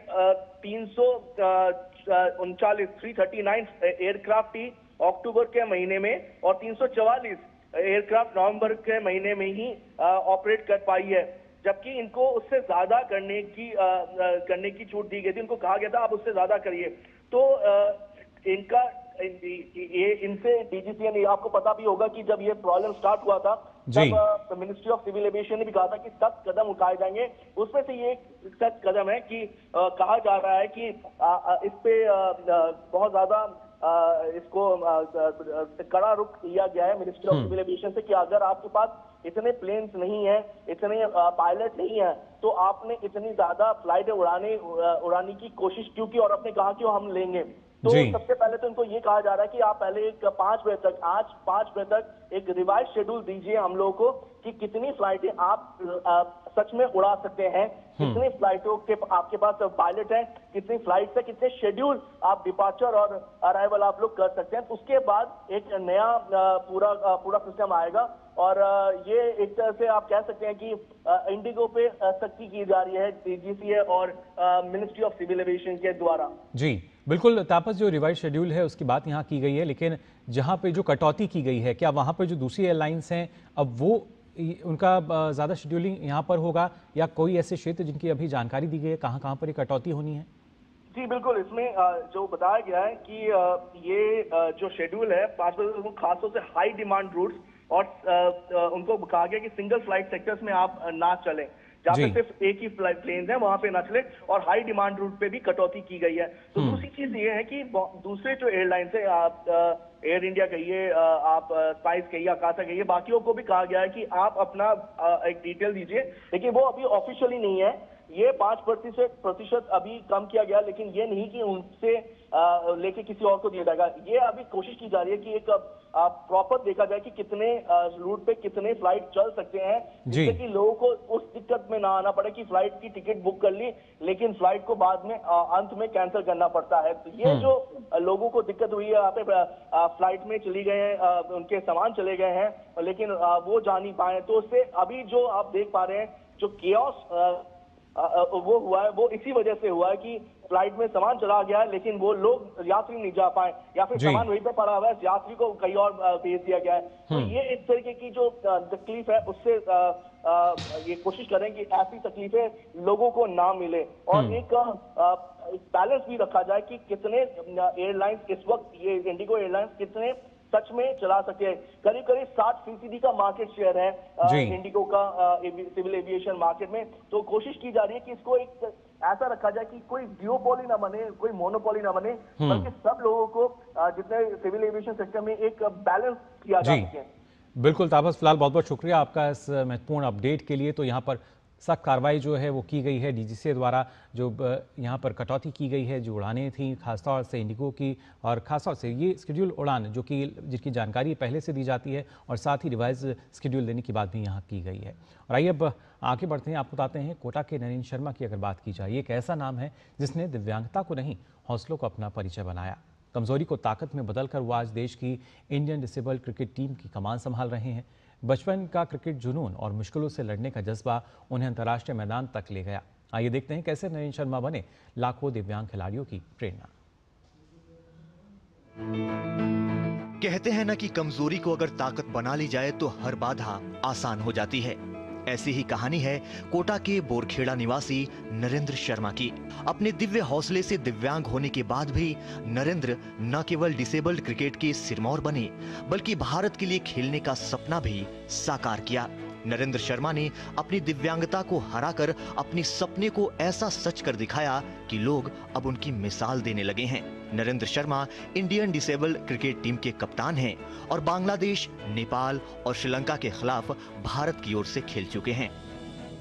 339 एयरक्राफ्ट ही अक्टूबर के महीने में और 344 एयरक्राफ्ट नवंबर के महीने में ही ऑपरेट कर पाई है, जबकि इनको उससे ज्यादा करने की छूट दी गई थी। उनको कहा गया था आप उससे ज्यादा करिए। तो इनसे डीजीसीए ने, आपको पता भी होगा कि जब ये प्रॉब्लम स्टार्ट हुआ था जी। तब मिनिस्ट्री ऑफ सिविल एविएशन ने भी कहा था कि सख्त कदम उठाए जाएंगे। उसमें से ये एक सख्त कदम है कि कहा जा रहा है कि इस पे बहुत ज्यादा इसको कड़ा रुख लिया गया है मिनिस्ट्री ऑफ सिविल एविएशन से कि अगर आपके पास इतने प्लेन्स नहीं है, इतने पायलट नहीं है, तो आपने इतनी ज्यादा फ्लाइटें उड़ाने की कोशिश क्यों की, और आपने कहा कि हम लेंगे। तो सबसे पहले तो इनको ये कहा जा रहा है कि आप पहले एक 5 बजे तक, आज 5 बजे तक एक रिवाइज शेड्यूल दीजिए हम लोगों को कि कितनी फ्लाइटें आप सच में उड़ा सकते हैं, कितनी फ्लाइटों के आपके पास पायलट हैं, कितनी फ्लाइट है, कितने शेड्यूल आप डिपार्चर और अराइवल आप लोग कर सकते हैं। उसके बाद एक नया पूरा सिस्टम आएगा और ये एक तरह से आप कह सकते हैं कि इंडिगो पे सख्ती की जा रही है डीजीसीए और मिनिस्ट्री ऑफ सिविल एविएशन के द्वारा। जी बिल्कुल तापस, जो रिवाइज शेड्यूल है उसकी बात यहाँ की गई है, लेकिन जहाँ पे जो कटौती की गई है, क्या वहाँ पे जो दूसरी एयरलाइंस हैं अब वो उनका ज़्यादा शेड्यूलिंग यहाँ पर होगा, या कोई ऐसे क्षेत्र जिनकी अभी जानकारी दी गई है कहाँ पर ये कटौती होनी है? जी बिल्कुल, इसमें जो बताया गया है कि ये जो शेड्यूल है 5 बजे तक खासतौर से हाई डिमांड रूट्स और उनको कहा गया कि सिंगल फ्लाइट सेक्टर्स में आप ना चलें, जहाँ पे सिर्फ एक ही प्लेन है वहां पे ना चले, और हाई डिमांड रूट पे भी कटौती की गई है। तो दूसरी चीज ये है कि दूसरे जो एयरलाइंस है, आप एयर इंडिया कहिए, आप स्पाइस कहिए, आकाशा कहिए, बाकियों को भी कहा गया है कि आप अपना एक डिटेल दीजिए, लेकिन वो अभी ऑफिशियली नहीं है। ये 5% अभी कम किया गया, लेकिन ये नहीं कि उनसे लेके किसी और को दिया जाएगा। ये अभी कोशिश की जा रही है कि एक प्रॉपर देखा जाए कि कितने रूट पे कितने फ्लाइट चल सकते हैं, जिससे कि लोगों को उस दिक्कत में ना आना पड़े कि फ्लाइट की टिकट बुक कर ली लेकिन फ्लाइट को बाद में अंत में कैंसिल करना पड़ता है। तो ये जो लोगों को दिक्कत हुई है, यहाँ पे फ्लाइट में चली गए हैं, उनके सामान चले गए हैं, लेकिन वो जा नहीं पाए, तो उससे अभी जो आप देख पा रहे हैं जो केओस वो हुआ है, वो इसी वजह से हुआ है कि फ्लाइट में सामान चला गया है, लेकिन वो लोग यात्री नहीं जा पाए, या फिर सामान वहीं पे पड़ा हुआ है, यात्री को कहीं और भेज दिया गया है। तो ये इस तरीके की जो तकलीफ है उससे ये कोशिश करें कि ऐसी तकलीफें लोगों को ना मिले, और एक बैलेंस भी रखा जाए कि कितने एयरलाइंस इस वक्त, ये इंडिगो एयरलाइंस कितने सच में चला सके। करीब 60% का मार्केट शेयर है इंडिगो का सिविल एविएशन मार्केट में। तो कोशिश की जा रही है कि इसको एक ऐसा रखा जाए कि कोई डिओपोली ना बने, कोई मोनोपोली ना बने, बल्कि सब लोगों को जितने सिविल एविएशन सेक्टर में एक बैलेंस किया जा सके। बिल्कुल तापस, फिलहाल बहुत बहुत शुक्रिया आपका इस महत्वपूर्ण अपडेट के लिए। तो यहाँ पर सख्त कार्रवाई जो है वो की गई है डीजीसीए द्वारा, जो यहाँ पर कटौती की गई है, जो उड़ानें थी खासतौर से इंडिगो की, और खासतौर से ये शेड्यूल उड़ान जो कि जिसकी जानकारी पहले से दी जाती है, और साथ ही रिवाइज शेड्यूल देने की बात भी यहाँ की गई है। और आइए अब आगे बढ़ते हैं, आपको बताते हैं कोटा के नरेंद्र शर्मा की अगर बात की जाए, एक ऐसा नाम है जिसने दिव्यांगता को नहीं हौसलों को अपना परिचय बनाया। कमजोरी को ताकत में बदलकर वो आज देश की इंडियन डिसेबल्ड क्रिकेट टीम की कमान संभाल रहे हैं। बचपन का क्रिकेट जुनून और मुश्किलों से लड़ने का जज्बा उन्हें अंतर्राष्ट्रीय मैदान तक ले गया। आइए देखते हैं कैसे नरेंद्र शर्मा बने लाखों दिव्यांग खिलाड़ियों की प्रेरणा। कहते हैं ना कि कमजोरी को अगर ताकत बना ली जाए तो हर बाधा आसान हो जाती है। ऐसी ही कहानी है कोटा के बोरखेड़ा निवासी नरेंद्र शर्मा की। अपने दिव्य हौसले से दिव्यांग होने के बाद भी नरेंद्र न केवल डिसेबल्ड क्रिकेट के सिरमौर बने, बल्कि भारत के लिए खेलने का सपना भी साकार किया। नरेंद्र शर्मा ने अपनी दिव्यांगता को हराकर अपने सपने को ऐसा सच कर दिखाया कि लोग अब उनकी मिसाल देने लगे हैं। Narendra Sharma Indian disabled cricket team के कप्तान हैं और बांग्लादेश, नेपाल और श्रीलंका के खिलाफ भारत की ओर से खेल चुके हैं।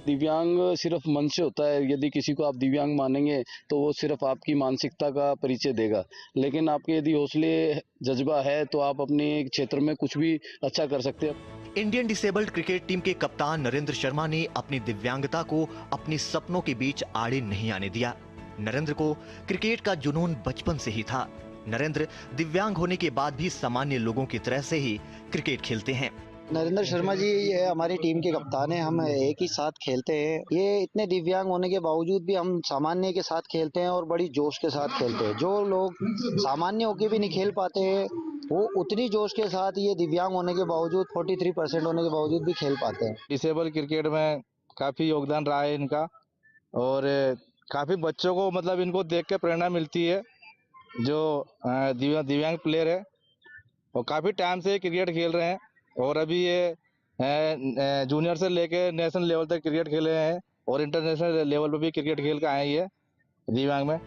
दिव्यांग सिर्फ मन से होता है। यदि किसी को आप दिव्यांग मानेंगे तो वो सिर्फ आपकी मानसिकता का परिचय देगा, लेकिन आपके यदि हौसले जज्बा है तो आप अपने क्षेत्र में कुछ भी अच्छा कर सकते हैं। इंडियन डिसेबल्ड क्रिकेट टीम के कप्तान नरेंद्र शर्मा ने अपनी दिव्यांगता को अपने सपनों के बीच आड़े नहीं आने दिया। नरेंद्र को क्रिकेट का जुनून बचपन से ही था। नरेंद्र दिव्यांग होने के बाद भी सामान्य लोगों की तरह से ही क्रिकेट खेलते हैं। नरेंद्र शर्मा जी ये हमारी टीम के कप्तान हैं। हम एक ही साथ खेलते हैं। ये इतने दिव्यांग होने के बावजूद भी हम सामान्य के साथ खेलते हैं और बड़ी जोश के साथ खेलते हैं। जो लोग सामान्य होके भी नहीं खेल पाते हैं वो उतनी जोश के साथ ये दिव्यांग होने के बावजूद 43% होने के बावजूद भी खेल पाते हैं। डिसेबल क्रिकेट में काफी योगदान रहा है इनका, और काफी बच्चों को मतलब इनको देख के प्रेरणा मिलती है। जो दिव्यांग प्लेयर है और काफी टाइम से क्रिकेट खेल रहे हैं, और अभी ये जूनियर से लेके नेशनल लेवल तक क्रिकेट खेले हैं और इंटरनेशनल लेवल पर भी क्रिकेट खेल के आए हैं ये दिव्यांग में।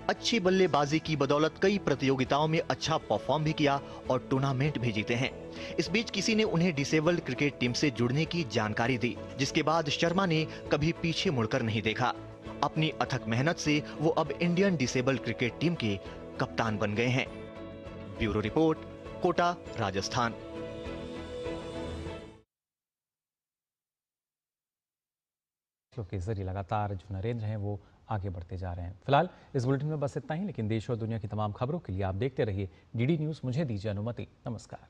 अच्छी बल्लेबाजी की बदौलत कई प्रतियोगिताओं में अच्छा परफॉर्म भी किया और टूर्नामेंट भी जीते हैं। इस बीच किसी ने उन्हें डिसेबल्ड क्रिकेट टीम से जुड़ने की जानकारी दी, जिसके बाद शर्मा ने कभी पीछे मुड़कर नहीं देखा। अपनी अथक मेहनत से वो अब इंडियन डिसेबल्ड क्रिकेट टीम के कप्तान बन गए हैं। Bureau report, Kota, Rajasthan. के जरिए लगातार जो नरेंद्र हैं वो आगे बढ़ते जा रहे हैं। फिलहाल इस बुलेटिन में बस इतना ही, लेकिन देश और दुनिया की तमाम खबरों के लिए आप देखते रहिए डीडी न्यूज़। मुझे दीजिए अनुमति। नमस्कार।